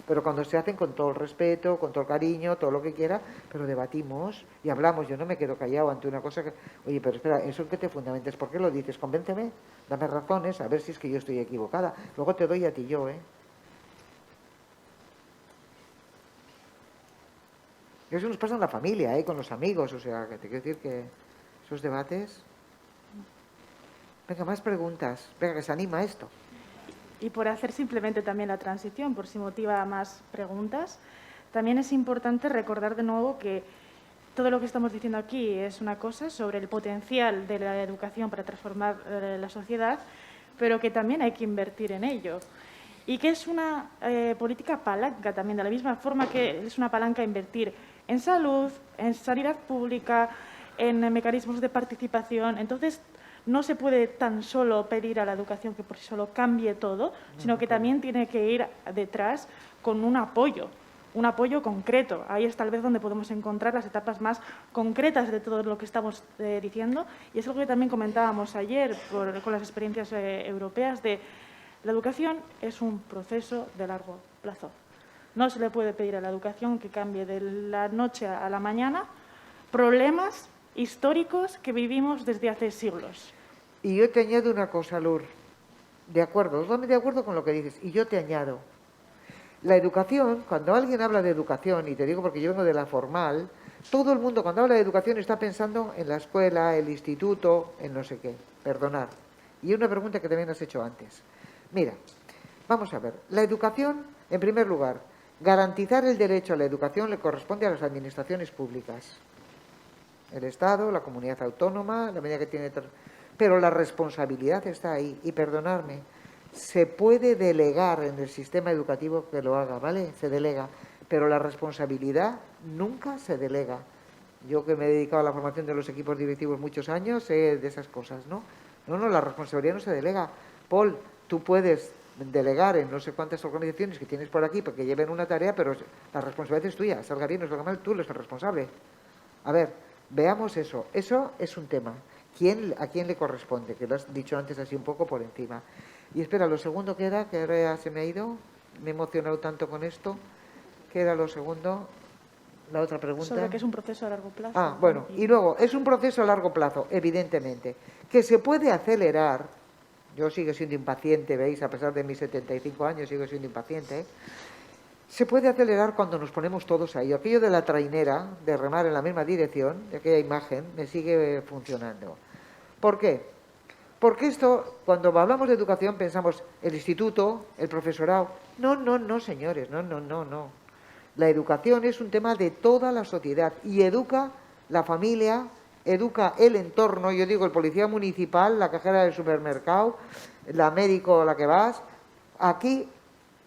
Pero cuando se hacen con todo el respeto, con todo el cariño, todo lo que quiera, pero debatimos y hablamos. Yo no me quedo callado ante una cosa que, oye, pero espera, ¿eso en qué te fundamentas? ¿Por qué lo dices? Convénceme, dame razones, a ver si es que yo estoy equivocada. Luego te doy a ti yo, Eso nos pasa en la familia, con los amigos, o sea, que te quiero decir que esos debates... Venga, más preguntas. Venga, que se anima esto. Y por hacer simplemente también la transición, por si motiva más preguntas, también es importante recordar de nuevo que todo lo que estamos diciendo aquí es una cosa sobre el potencial de la educación para transformar la sociedad, pero que también hay que invertir en ello. Y que es una política palanca también, de la misma forma que es una palanca invertir en salud, en sanidad pública, en mecanismos de participación. Entonces, no se puede tan solo pedir a la educación que por sí solo cambie todo, sino que también tiene que ir detrás con un apoyo concreto. Ahí es tal vez donde podemos encontrar las etapas más concretas de todo lo que estamos diciendo. Y es algo que también comentábamos ayer con las experiencias europeas de la educación es un proceso de largo plazo. No se le puede pedir a la educación que cambie de la noche a la mañana problemas históricos que vivimos desde hace siglos. Y yo te añado una cosa, Lur. De acuerdo, totalmente de acuerdo con lo que dices. Y yo te añado. La educación, cuando alguien habla de educación, y te digo porque yo vengo de la formal, todo el mundo cuando habla de educación está pensando en la escuela, el instituto, en no sé qué. Perdonad. Y una pregunta que también has hecho antes. Mira, vamos a ver. La educación, en primer lugar, garantizar el derecho a la educación le corresponde a las administraciones públicas. El Estado, la comunidad autónoma, la medida que tiene... Pero la responsabilidad está ahí. Y perdonadme, se puede delegar en el sistema educativo que lo haga, ¿vale? Se delega. Pero la responsabilidad nunca se delega. Yo que me he dedicado a la formación de los equipos directivos muchos años, sé de esas cosas, ¿no? No, la responsabilidad no se delega. Paul, tú puedes delegar en no sé cuántas organizaciones que tienes por aquí para que lleven una tarea, pero la responsabilidad es tuya. Salga bien o salga mal, tú eres el responsable. A ver, veamos eso. Eso es un tema. ¿A quién le corresponde? Que lo has dicho antes así un poco por encima. Y espera, lo segundo que era, que ahora se me ha ido, me he emocionado tanto con esto, ¿qué era lo segundo? La otra pregunta. Sobre que es un proceso a largo plazo. Ah, bueno, y luego, es un proceso a largo plazo, evidentemente, que se puede acelerar. Yo sigo siendo impaciente, ¿veis? A pesar de mis 75 años sigo siendo impaciente, ¿eh? Se puede acelerar cuando nos ponemos todos ahí. Aquello de la trainera, de remar en la misma dirección, de aquella imagen, me sigue funcionando. ¿Por qué? Porque esto, cuando hablamos de educación, pensamos el instituto, el profesorado. No, señores, no. La educación es un tema de toda la sociedad y educa la familia, educa el entorno. Yo digo, el policía municipal, la cajera del supermercado, la médico a la que vas. Aquí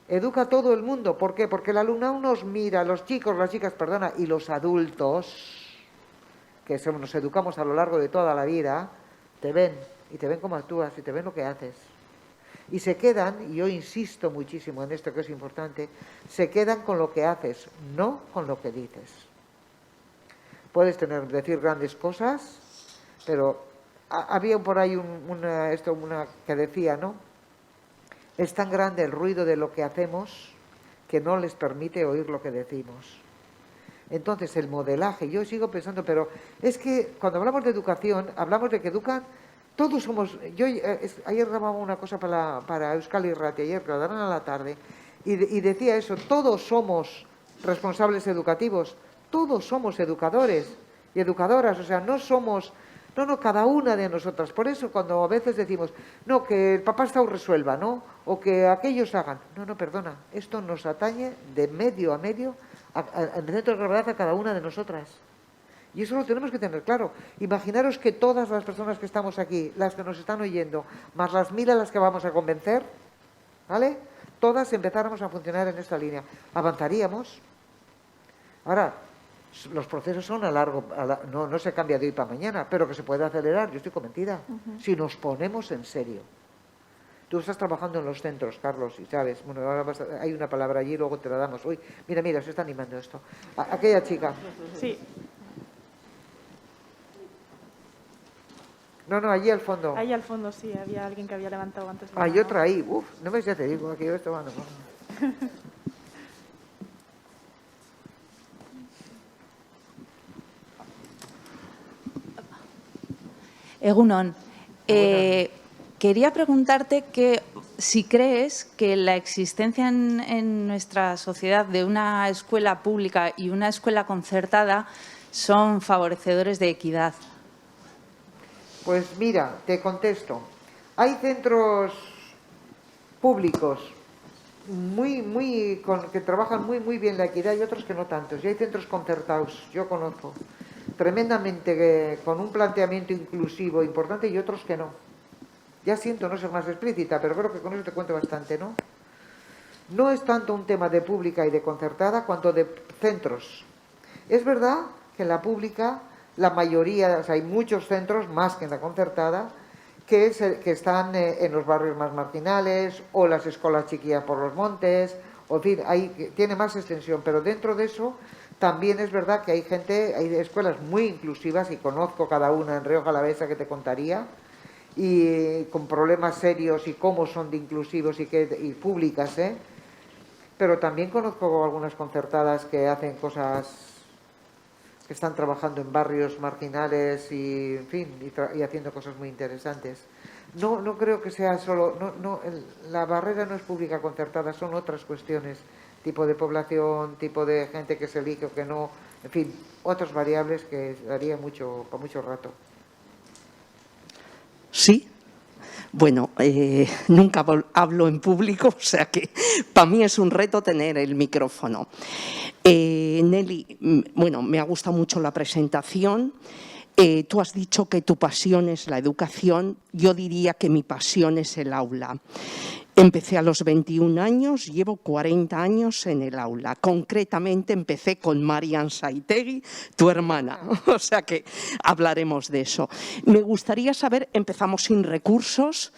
educa todo el mundo. ¿Por qué? Porque el alumnado nos mira, los chicos, las chicas, perdona, y los adultos, que nos educamos a lo largo de toda la vida, te ven, y te ven cómo actúas, y te ven lo que haces. Y se quedan, y yo insisto muchísimo en esto que es importante, se quedan con lo que haces, no con lo que dices. Puedes decir grandes cosas, pero había por ahí una que decía, ¿no? Es tan grande el ruido de lo que hacemos que no les permite oír lo que decimos. Entonces, el modelaje, yo sigo pensando, pero es que cuando hablamos de educación, hablamos de que educan, todos somos... ayer grababa una cosa para Euskal Irratia, ayer, que lo darán a la tarde, y decía eso, todos somos responsables educativos, todos somos educadores y educadoras, o sea, no somos... No, cada una de nosotras. Por eso cuando a veces decimos, no, que el papá Estado resuelva, ¿no? O que aquellos hagan. No, perdona. Esto nos atañe de medio a medio, en el centro de gravedad a cada una de nosotras. Y eso lo tenemos que tener claro. Imaginaros que todas las personas que estamos aquí, las que nos están oyendo, más las 1000 a las que vamos a convencer, ¿vale? Todas empezáramos a funcionar en esta línea. Avanzaríamos. Ahora, los procesos son no se cambia de hoy para mañana, pero que se puede acelerar, yo estoy convencida, si nos ponemos en serio. Tú estás trabajando en los centros, Carlos, y sabes, bueno, ahora hay una palabra allí, luego te la damos. Uy, mira, se está animando esto. Aquella chica. Sí. No, allí al fondo. Ahí al fondo sí, había alguien que había levantado antes la Hay mano. otra ahí, no me ya te digo, aquí esto va, no. Egunon, quería preguntarte si crees que la existencia en nuestra sociedad de una escuela pública y una escuela concertada son favorecedores de equidad. Pues mira, te contesto. Hay centros públicos que trabajan muy bien la equidad y otros que no tanto. Y hay centros concertados, yo conozco, tremendamente con un planteamiento inclusivo importante y otros que no. Ya siento no ser más explícita, pero creo que con eso te cuento bastante, ¿no? No es tanto un tema de pública y de concertada cuanto de centros. Es verdad que en la pública la mayoría, o sea, hay muchos centros, más que en la concertada, que están en los barrios más marginales, o las escuelas chiquillas por los montes, o en fin, tiene más extensión, pero dentro de eso también es verdad que hay escuelas muy inclusivas, y conozco cada una en Rioja Alavesa que te contaría, y con problemas serios y cómo son de inclusivos y públicas, pero también conozco algunas concertadas que hacen cosas, que están trabajando en barrios marginales y, en fin, y haciendo cosas muy interesantes. No creo que sea solo, la barrera no es pública concertada, son otras cuestiones, tipo de población, tipo de gente que se elige o que no, en fin, otras variables que daría para mucho rato. Sí. Bueno, nunca hablo en público, o sea que para mí es un reto tener el micrófono. Nelly, bueno, me ha gustado mucho la presentación. Tú has dicho que tu pasión es la educación. Yo diría que mi pasión es el aula. Empecé a los 21 años, llevo 40 años en el aula. Concretamente empecé con Marian Saitegui, tu hermana, o sea que hablaremos de eso. Me gustaría saber, empezamos sin recursos,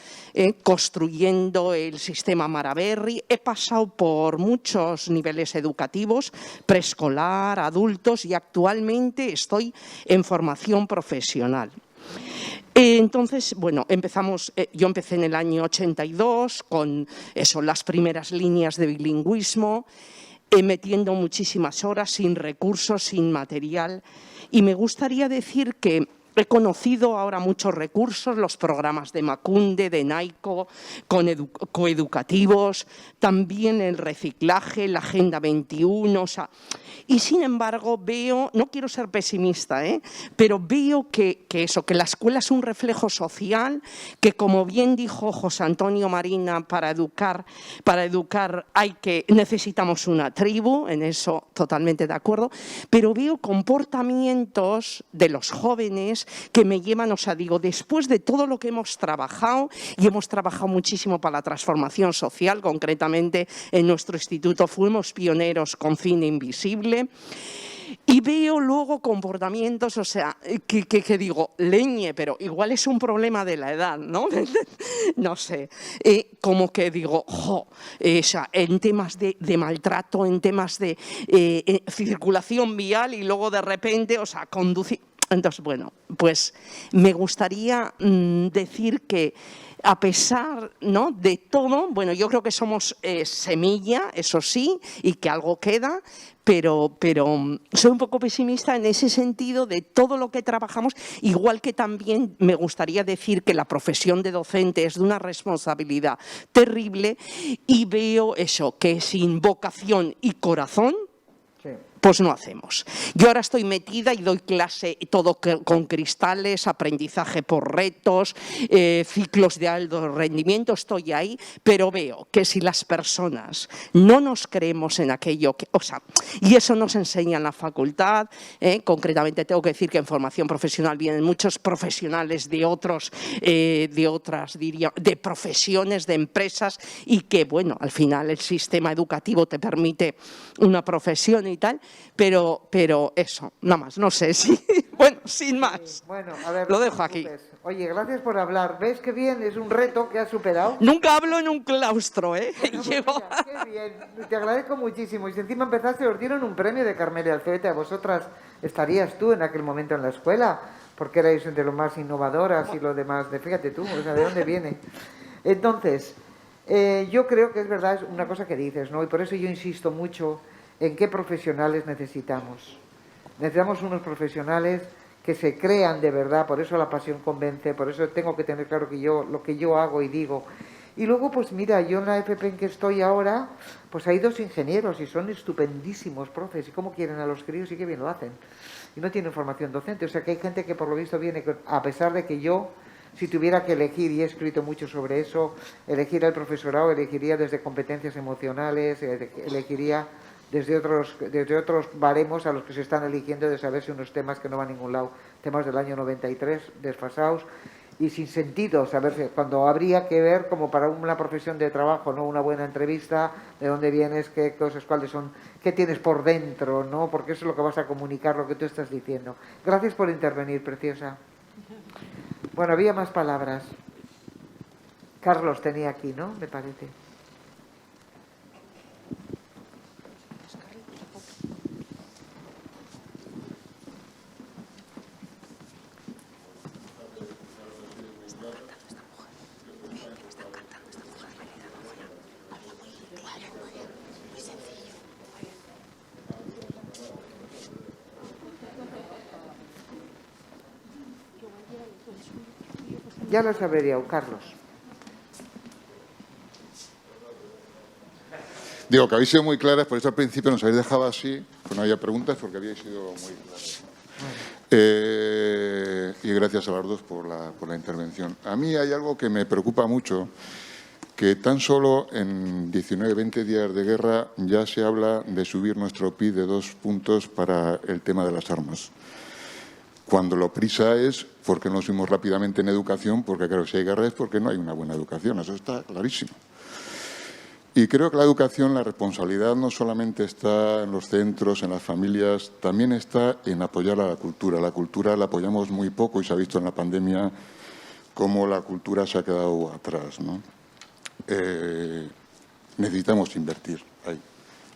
construyendo el sistema Maraberri. He pasado por muchos niveles educativos, preescolar, adultos, y actualmente estoy en formación profesional. Entonces, bueno, yo empecé en el año 82 con las primeras líneas de bilingüismo, metiendo muchísimas horas, sin recursos, sin material. Y me gustaría decir que he conocido ahora muchos recursos, los programas de Macunde, de NAICO, coeducativos, también el reciclaje, la Agenda 21, y sin embargo veo, no quiero ser pesimista, pero veo que la escuela es un reflejo social, que como bien dijo José Antonio Marina, para educar necesitamos una tribu, en eso totalmente de acuerdo, pero veo comportamientos de los jóvenes que me llevan, después de todo lo que hemos trabajado, y hemos trabajado muchísimo para la transformación social, concretamente en nuestro instituto fuimos pioneros con Cine Invisible, y veo luego comportamientos, que digo, leñe, pero igual es un problema de la edad, ¿no? No sé, como que digo, en temas de maltrato, en temas de circulación vial, y luego de repente, conducir. Entonces, bueno, pues me gustaría decir que a pesar, ¿no?, de todo, bueno, yo creo que somos semilla, eso sí, y que algo queda, pero soy un poco pesimista en ese sentido de todo lo que trabajamos, igual que también me gustaría decir que la profesión de docente es de una responsabilidad terrible, y veo que sin vocación y corazón, pues no hacemos. Yo ahora estoy metida y doy clase todo con cristales, aprendizaje por retos, ciclos de alto rendimiento, estoy ahí, pero veo que si las personas no nos creemos en aquello, y eso nos enseña en la facultad, concretamente tengo que decir que en formación profesional vienen muchos profesionales de profesiones, de empresas, y que, bueno, al final el sistema educativo te permite una profesión y tal, pero eso, nada más, no sé si, bueno, sin más. Bueno, a ver, lo dejo aquí. Oye, gracias por hablar. ¿Ves qué bien? Es un reto que has superado. Nunca hablo en un claustro, Bueno, pues mira, qué bien. Te agradezco muchísimo. Y si encima empezaste, os dieron un premio de Carmela Alfete. A vosotras estarías tú en aquel momento en la escuela, porque erais entre lo más innovadoras y lo demás. Fíjate tú, ¿de dónde viene? Entonces, yo creo que es verdad, es una cosa que dices, ¿no? Y por eso yo insisto mucho en qué profesionales necesitamos. Necesitamos unos profesionales que se crean de verdad, por eso la pasión convence, por eso tengo que tener claro que lo que yo hago y digo. Y luego, pues mira, yo en la FP en que estoy ahora, pues hay 2 ingenieros y son estupendísimos profes, y cómo quieren a los críos y qué bien lo hacen. Y no tienen formación docente, o sea que hay gente que por lo visto viene, a pesar de que yo, si tuviera que elegir, y he escrito mucho sobre eso, elegiría el profesorado, elegiría desde competencias emocionales, elegiría desde otros baremos a los que se están eligiendo, de saberse unos temas que no van a ningún lado, temas del año 93, desfasados, y sin sentido, saberse, cuando habría que ver como para una profesión de trabajo, ¿no? Una buena entrevista, de dónde vienes, qué cosas, cuáles son, qué tienes por dentro, ¿no? Porque eso es lo que vas a comunicar, lo que tú estás diciendo. Gracias por intervenir, preciosa. Bueno, había más palabras. Carlos tenía aquí, ¿no? Me parece. Ya lo sabría, Carlos. Digo que habéis sido muy claras, por eso al principio nos habéis dejado así, pues no había preguntas porque habéis sido muy claras. Y gracias a las dos por la intervención. A mí hay algo que me preocupa mucho, que tan solo en 19-20 días de guerra ya se habla de subir nuestro PIB de 2 puntos para el tema de las armas. Cuando lo prisa es porque no subimos rápidamente en educación, porque creo que si hay guerra es porque no hay una buena educación, eso está clarísimo. Y creo que la educación, la responsabilidad no solamente está en los centros, en las familias, también está en apoyar a la cultura. La cultura la apoyamos muy poco y se ha visto en la pandemia cómo la cultura se ha quedado atrás, ¿no? Necesitamos invertir ahí.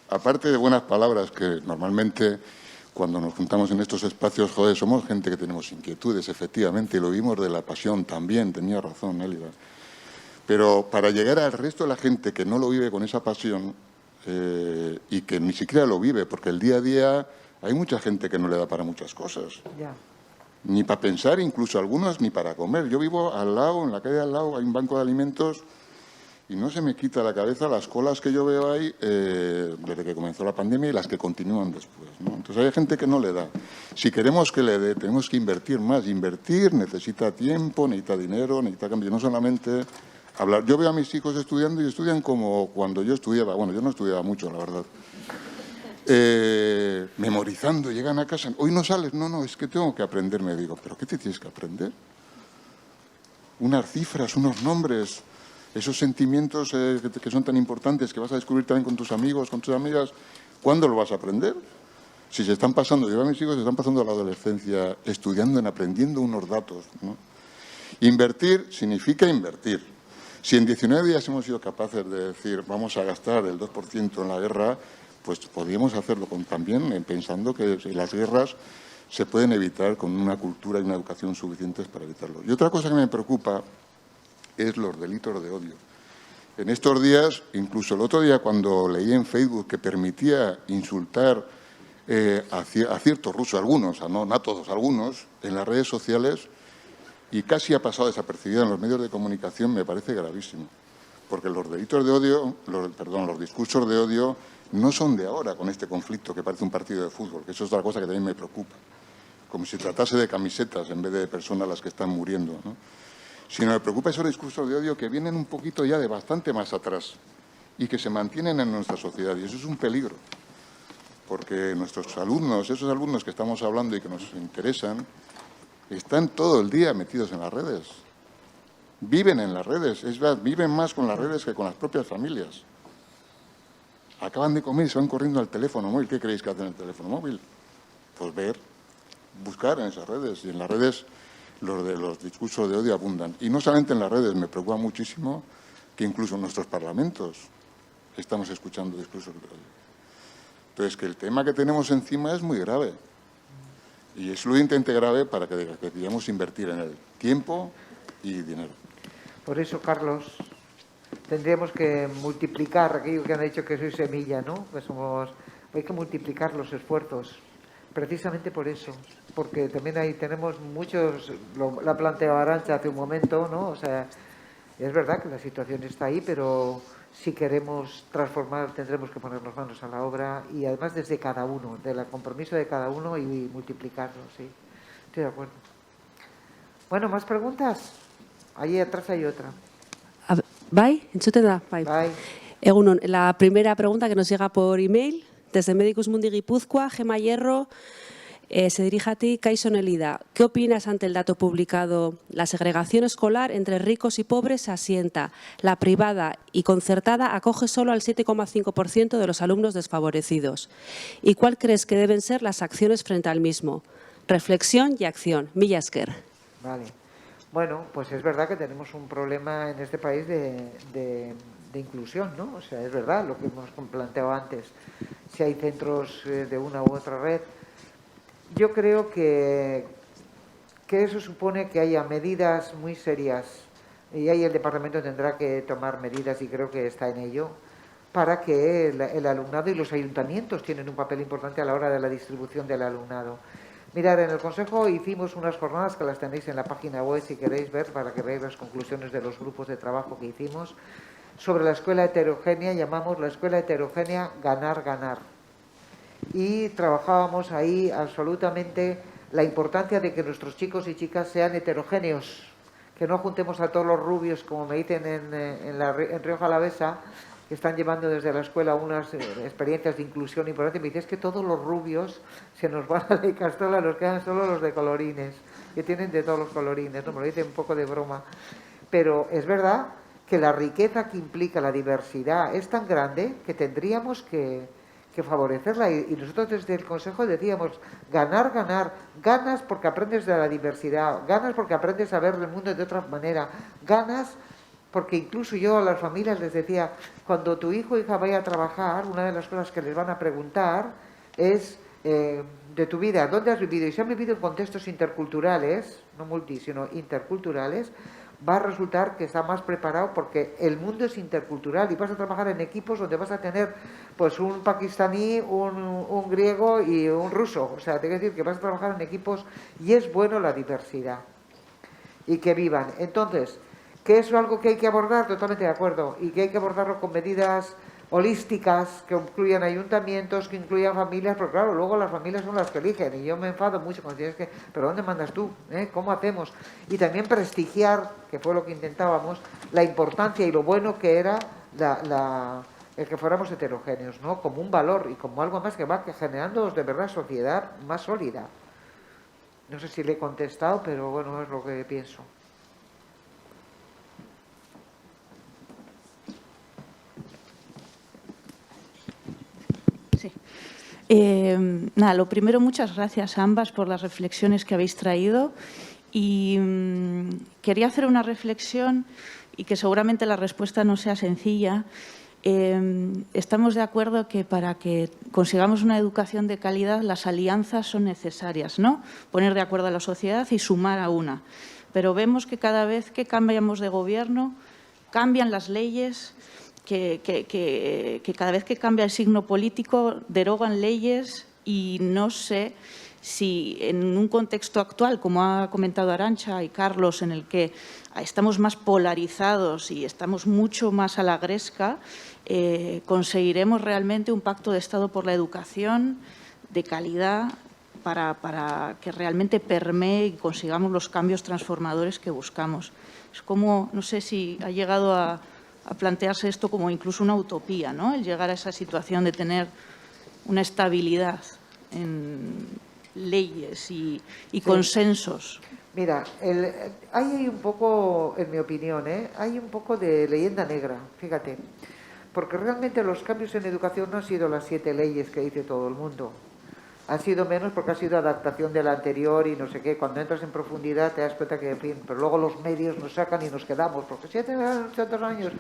Aparte de buenas palabras que normalmente cuando nos juntamos en estos espacios, joder, somos gente que tenemos inquietudes, efectivamente, y lo vimos de la pasión también, tenía razón Élida. Pero para llegar al resto de la gente que no lo vive con esa pasión y que ni siquiera lo vive, porque el día a día hay mucha gente que no le da para muchas cosas. Ya. Ni para pensar, incluso algunos, ni para comer. Yo vivo al lado, en la calle al lado, hay un banco de alimentos y no se me quita la cabeza las colas que yo veo ahí desde que comenzó la pandemia y las que continúan después, ¿no? Entonces hay gente que no le da. Si queremos que le dé, tenemos que invertir más. Invertir necesita tiempo, necesita dinero, necesita cambio. No solamente hablar. Yo veo a mis hijos estudiando y estudian como cuando yo estudiaba. Bueno, yo no estudiaba mucho, la verdad. Memorizando, llegan a casa. Hoy no sales. No, es que tengo que aprender. Me digo, ¿pero qué te tienes que aprender? Unas cifras, unos nombres, esos sentimientos que son tan importantes, que vas a descubrir también con tus amigos, con tus amigas. ¿Cuándo lo vas a aprender? Si se están pasando, yo a mis hijos se están pasando la adolescencia estudiando, aprendiendo unos datos, ¿no? Invertir significa invertir. Si en 19 días hemos sido capaces de decir vamos a gastar el 2% en la guerra, pues podríamos hacerlo también pensando que las guerras se pueden evitar con una cultura y una educación suficientes para evitarlo. Y otra cosa que me preocupa es los delitos de odio. En estos días, incluso el otro día cuando leí en Facebook que permitía insultar a ciertos rusos, algunos, no a todos, algunos, en las redes sociales, y casi ha pasado desapercibido en los medios de comunicación, me parece gravísimo. Porque los delitos de odio, los discursos de odio no son de ahora con este conflicto que parece un partido de fútbol, que eso es otra cosa que también me preocupa. Como si tratase de camisetas en vez de personas las que están muriendo, ¿no? Sino me preocupa esos discursos de odio que vienen un poquito ya de bastante más atrás y que se mantienen en nuestra sociedad. Y eso es un peligro, porque nuestros alumnos, esos alumnos que estamos hablando y que nos interesan, están todo el día metidos en las redes. Viven en las redes, es verdad, viven más con las redes que con las propias familias. Acaban de comer y se van corriendo al teléfono móvil. ¿Qué creéis que hacen en el teléfono móvil? Pues ver, buscar en esas redes. Y en las redes los discursos de odio abundan. Y no solamente en las redes, me preocupa muchísimo que incluso en nuestros parlamentos estamos escuchando discursos de odio. Entonces, que el tema que tenemos encima es muy grave. Y es lo suficientemente grave para que decidamos invertir en él tiempo y dinero. Por eso, Carlos, tendríamos que multiplicar aquello que han dicho que soy semilla, ¿no? Que hay que multiplicar los esfuerzos. Precisamente por eso, porque también ahí tenemos muchos, lo ha planteado Arantxa hace un momento, ¿no? O sea, es verdad que la situación está ahí, pero si queremos transformar tendremos que ponernos manos a la obra y además desde cada uno, del compromiso de cada uno y multiplicarlo, sí. Estoy de acuerdo. Bueno, ¿más preguntas? Allí atrás hay otra. Bai, entzuten da, bai. Bai. Egunon, la primera pregunta que nos llega por email desde Medicus Mundi Guipúzcoa, Gema Hierro. Se dirige a ti, Kaixo Nelida. ¿Qué opinas ante el dato publicado? La segregación escolar entre ricos y pobres se asienta. La privada y concertada acoge solo al 7,5% de los alumnos desfavorecidos. ¿Y cuál crees que deben ser las acciones frente al mismo? Reflexión y acción. Mila esker. Vale. Bueno, pues es verdad que tenemos un problema en este país de inclusión, ¿no? O sea, es verdad lo que hemos planteado antes. Si hay centros de una u otra red, yo creo que eso supone que haya medidas muy serias y ahí el departamento tendrá que tomar medidas y creo que está en ello para que el alumnado y los ayuntamientos tienen un papel importante a la hora de la distribución del alumnado. Mirad, en el Consejo hicimos unas jornadas que las tenéis en la página web si queréis ver para que veáis las conclusiones de los grupos de trabajo que hicimos sobre la escuela heterogénea, llamamos la escuela heterogénea ganar-ganar. Y trabajábamos ahí absolutamente la importancia de que nuestros chicos y chicas sean heterogéneos, que no juntemos a todos los rubios, como me dicen en Rioja Alavesa, que están llevando desde la escuela unas experiencias de inclusión importantes. Me dice, es que todos los rubios se nos van a la Icastola, nos quedan solo los de colorines, que tienen de todos los colorines, ¿no? Me lo dicen un poco de broma. Pero es verdad que la riqueza que implica la diversidad es tan grande que tendríamos que favorecerla y nosotros desde el Consejo decíamos ganar, ganar, ganas porque aprendes de la diversidad, ganas porque aprendes a ver el mundo de otra manera, ganas porque incluso yo a las familias les decía, cuando tu hijo o hija vaya a trabajar, una de las cosas que les van a preguntar es de tu vida, ¿dónde has vivido? Y si han vivido en contextos interculturales, no multi, sino interculturales, va a resultar que está más preparado porque el mundo es intercultural y vas a trabajar en equipos donde vas a tener pues un pakistaní, un griego y un ruso. O sea, te quiero decir que vas a trabajar en equipos y es bueno la diversidad y que vivan. Entonces, ¿que es algo que hay que abordar? Totalmente de acuerdo. Y que hay que abordarlo con medidas holísticas, que incluyan ayuntamientos, que incluyan familias, pero claro, luego las familias son las que eligen y yo me enfado mucho cuando tienes que, pero ¿dónde mandas tú? ¿Cómo hacemos? Y también prestigiar, que fue lo que intentábamos, la importancia y lo bueno que era el que fuéramos heterogéneos, ¿no? Como un valor y como algo más que va generando de verdad sociedad más sólida. No sé si le he contestado, pero bueno, es lo que pienso. Sí. Nada, lo primero, muchas gracias a ambas por las reflexiones que habéis traído y quería hacer una reflexión y que seguramente la respuesta no sea sencilla. Estamos de acuerdo que para que consigamos una educación de calidad las alianzas son necesarias, ¿no? Poner de acuerdo a la sociedad y sumar a una. Pero vemos que cada vez que cambiamos de gobierno, cambian las leyes, que cada vez que cambia el signo político derogan leyes y no sé si en un contexto actual, como ha comentado Arantxa y Carlos, en el que estamos más polarizados y estamos mucho más a la gresca, conseguiremos realmente un pacto de Estado por la educación de calidad para que realmente permee y consigamos los cambios transformadores que buscamos. Es como, no sé si ha llegado a plantearse esto como incluso una utopía, ¿no? El llegar a esa situación de tener una estabilidad en leyes y consensos. Mira, hay un poco, en mi opinión, hay un poco de leyenda negra, fíjate, porque realmente los cambios en educación no han sido las 7 leyes que dice todo el mundo. Han sido menos porque ha sido adaptación de la anterior y no sé qué. Cuando entras en profundidad te das cuenta que, en fin, pero luego los medios nos sacan y nos quedamos, porque 7 años.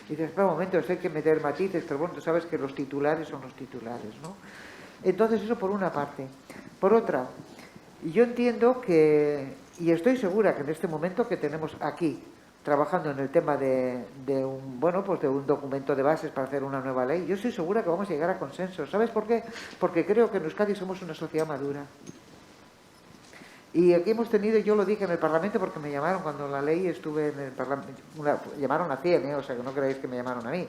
Y dices, espera un momento, esto hay que meter matices, pero bueno, tú sabes que los titulares son los titulares, ¿no? Entonces, eso por una parte. Por otra, yo entiendo que, y estoy segura que en este momento que tenemos aquí, trabajando en el tema de un documento de bases para hacer una nueva ley, yo estoy segura que vamos a llegar a consenso. ¿Sabes por qué? Porque creo que en Euskadi somos una sociedad madura. Y aquí hemos tenido, yo lo dije en el Parlamento porque me llamaron cuando la ley estuve en el Parlamento, llamaron a 100, o sea que no creáis que me llamaron a mí.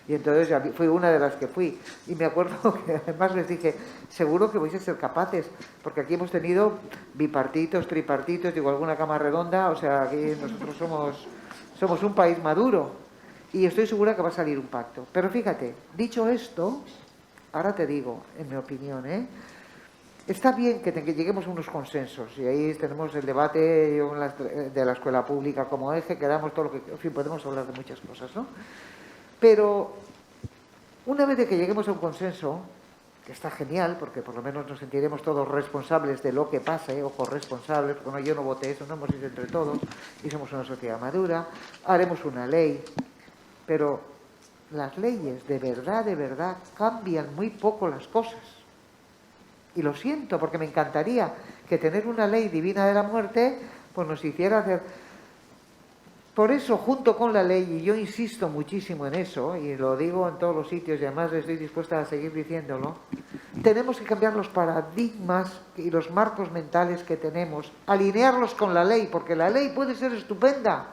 Y entonces fui una de las que fui. Y me acuerdo que además les dije, seguro que vais a ser capaces, porque aquí hemos tenido bipartitos, tripartitos, digo, alguna cama redonda, o sea, aquí nosotros somos un país maduro y estoy segura que va a salir un pacto. Pero fíjate, dicho esto, ahora te digo, en mi opinión, Está bien que lleguemos a unos consensos y ahí tenemos el debate de la escuela pública como eje, que damos todo lo que... En fin, podemos hablar de muchas cosas, ¿no? Pero una vez de que lleguemos a un consenso, que está genial, porque por lo menos nos sentiremos todos responsables de lo que pase, o corresponsables, porque yo no voté eso, no hemos ido entre todos, y somos una sociedad madura, haremos una ley, pero las leyes de verdad, cambian muy poco las cosas. Y lo siento, porque me encantaría que tener una ley divina de la muerte pues nos hiciera hacer... Por eso, junto con la ley, y yo insisto muchísimo en eso, y lo digo en todos los sitios, y además estoy dispuesta a seguir diciéndolo, tenemos que cambiar los paradigmas y los marcos mentales que tenemos, alinearlos con la ley, porque la ley puede ser estupenda,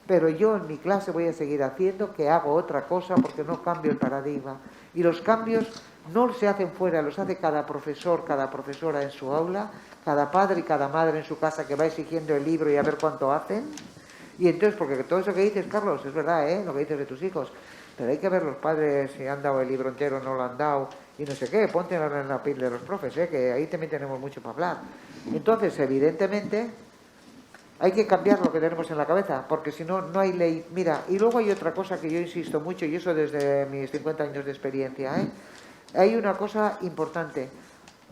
pero yo en mi clase voy a seguir haciendo que hago otra cosa porque no cambio el paradigma. Y los cambios no se hacen fuera, los hace cada profesor, cada profesora en su aula, cada padre y cada madre en su casa que va exigiendo el libro y a ver cuánto hacen. Y entonces, porque todo eso que dices, Carlos, es verdad, lo que dices de tus hijos, pero hay que ver los padres si han dado el libro entero o no lo han dado, y no sé qué, ponte en la piel de los profes, que ahí también tenemos mucho para hablar. Entonces, evidentemente, hay que cambiar lo que tenemos en la cabeza, porque si no, no hay ley. Mira, y luego hay otra cosa que yo insisto mucho, y eso desde mis 50 años de experiencia, hay una cosa importante.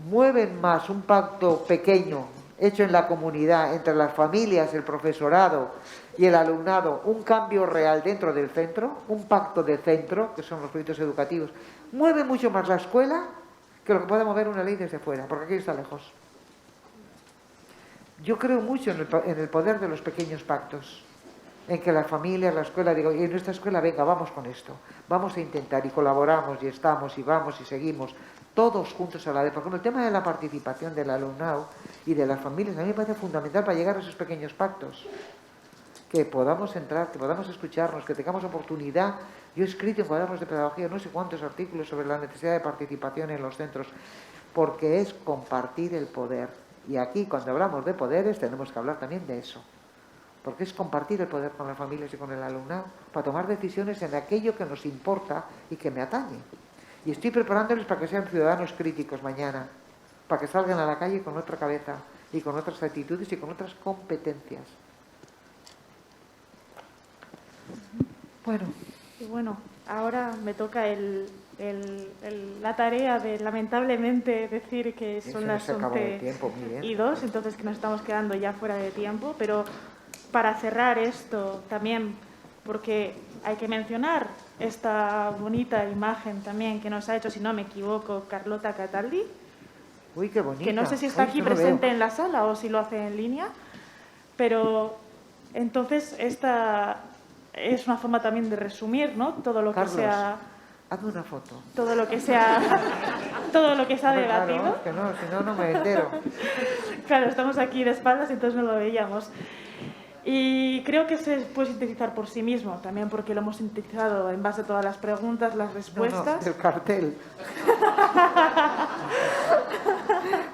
Mueven más un pacto pequeño, hecho en la comunidad, entre las familias, el profesorado y el alumnado, un cambio real dentro del centro, un pacto de centro, que son los proyectos educativos, mueve mucho más la escuela que lo que pueda mover una ley desde fuera, porque aquí está lejos. Yo creo mucho en el poder de los pequeños pactos, en que las familias, la escuela, digo, y en nuestra escuela, venga, vamos con esto, vamos a intentar, y colaboramos, y estamos, y vamos, y seguimos, todos juntos a la vez. Por ejemplo, el tema de la participación del alumnado y de las familias, a mí me parece fundamental para llegar a esos pequeños pactos. Que podamos entrar, que podamos escucharnos, que tengamos oportunidad. Yo he escrito en cuadernos de pedagogía no sé cuántos artículos sobre la necesidad de participación en los centros, porque es compartir el poder. Y aquí, cuando hablamos de poderes, tenemos que hablar también de eso. Porque es compartir el poder con las familias y con el alumnado, para tomar decisiones en aquello que nos importa y que me atañe. Y estoy preparándoles para que sean ciudadanos críticos mañana, para que salgan a la calle con otra cabeza y con otras actitudes y con otras competencias. Bueno. Y bueno, ahora me toca la tarea de, lamentablemente, decir que son las 11:02, entonces que nos estamos quedando ya fuera de tiempo, pero para cerrar esto también, porque hay que mencionar esta bonita imagen también que nos ha hecho, si no me equivoco, Carlota Cataldi. Uy, qué bonita. Que no sé si está aquí presente en la sala o si lo hace en línea, pero entonces esta es una forma también de resumir, ¿no? Todo lo Carlos, que sea... hazme una foto. Todo lo que sea... todo lo que se ha debatido. Claro, que no, si no, no me entero. Claro, estamos aquí de espaldas, entonces no lo veíamos. Y creo que se puede sintetizar por sí mismo, también porque lo hemos sintetizado en base a todas las preguntas, las respuestas. No, el cartel.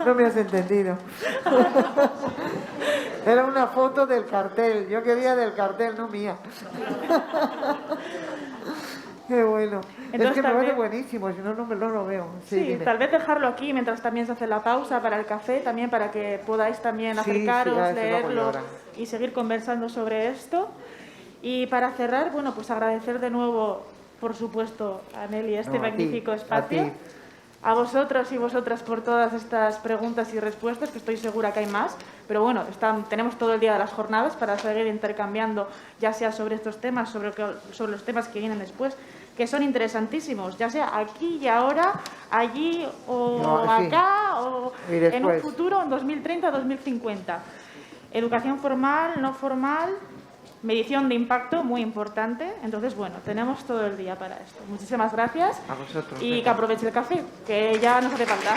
No me has entendido. Era una foto del cartel. Yo quería del cartel, no mía. Qué bueno. Entonces, es que me parece buenísimo, si no, no lo veo. Sí, tal vez dejarlo aquí mientras también se hace la pausa para el café, también para que podáis también acercaros, leerlo y seguir conversando sobre esto. Y para cerrar, bueno, pues agradecer de nuevo, por supuesto, a Nelly este magnífico espacio. A vosotros y vosotras por todas estas preguntas y respuestas, que estoy segura que hay más. Pero bueno, tenemos todo el día de las jornadas para seguir intercambiando, ya sea sobre estos temas, sobre los temas que vienen después, que son interesantísimos, ya sea aquí y ahora, allí o acá, o en un futuro, en 2030, 2050. Educación formal, no formal, medición de impacto, muy importante. Entonces, bueno, tenemos todo el día para esto. Muchísimas gracias. A vosotros. Y que aproveche el café, que ya nos hace falta.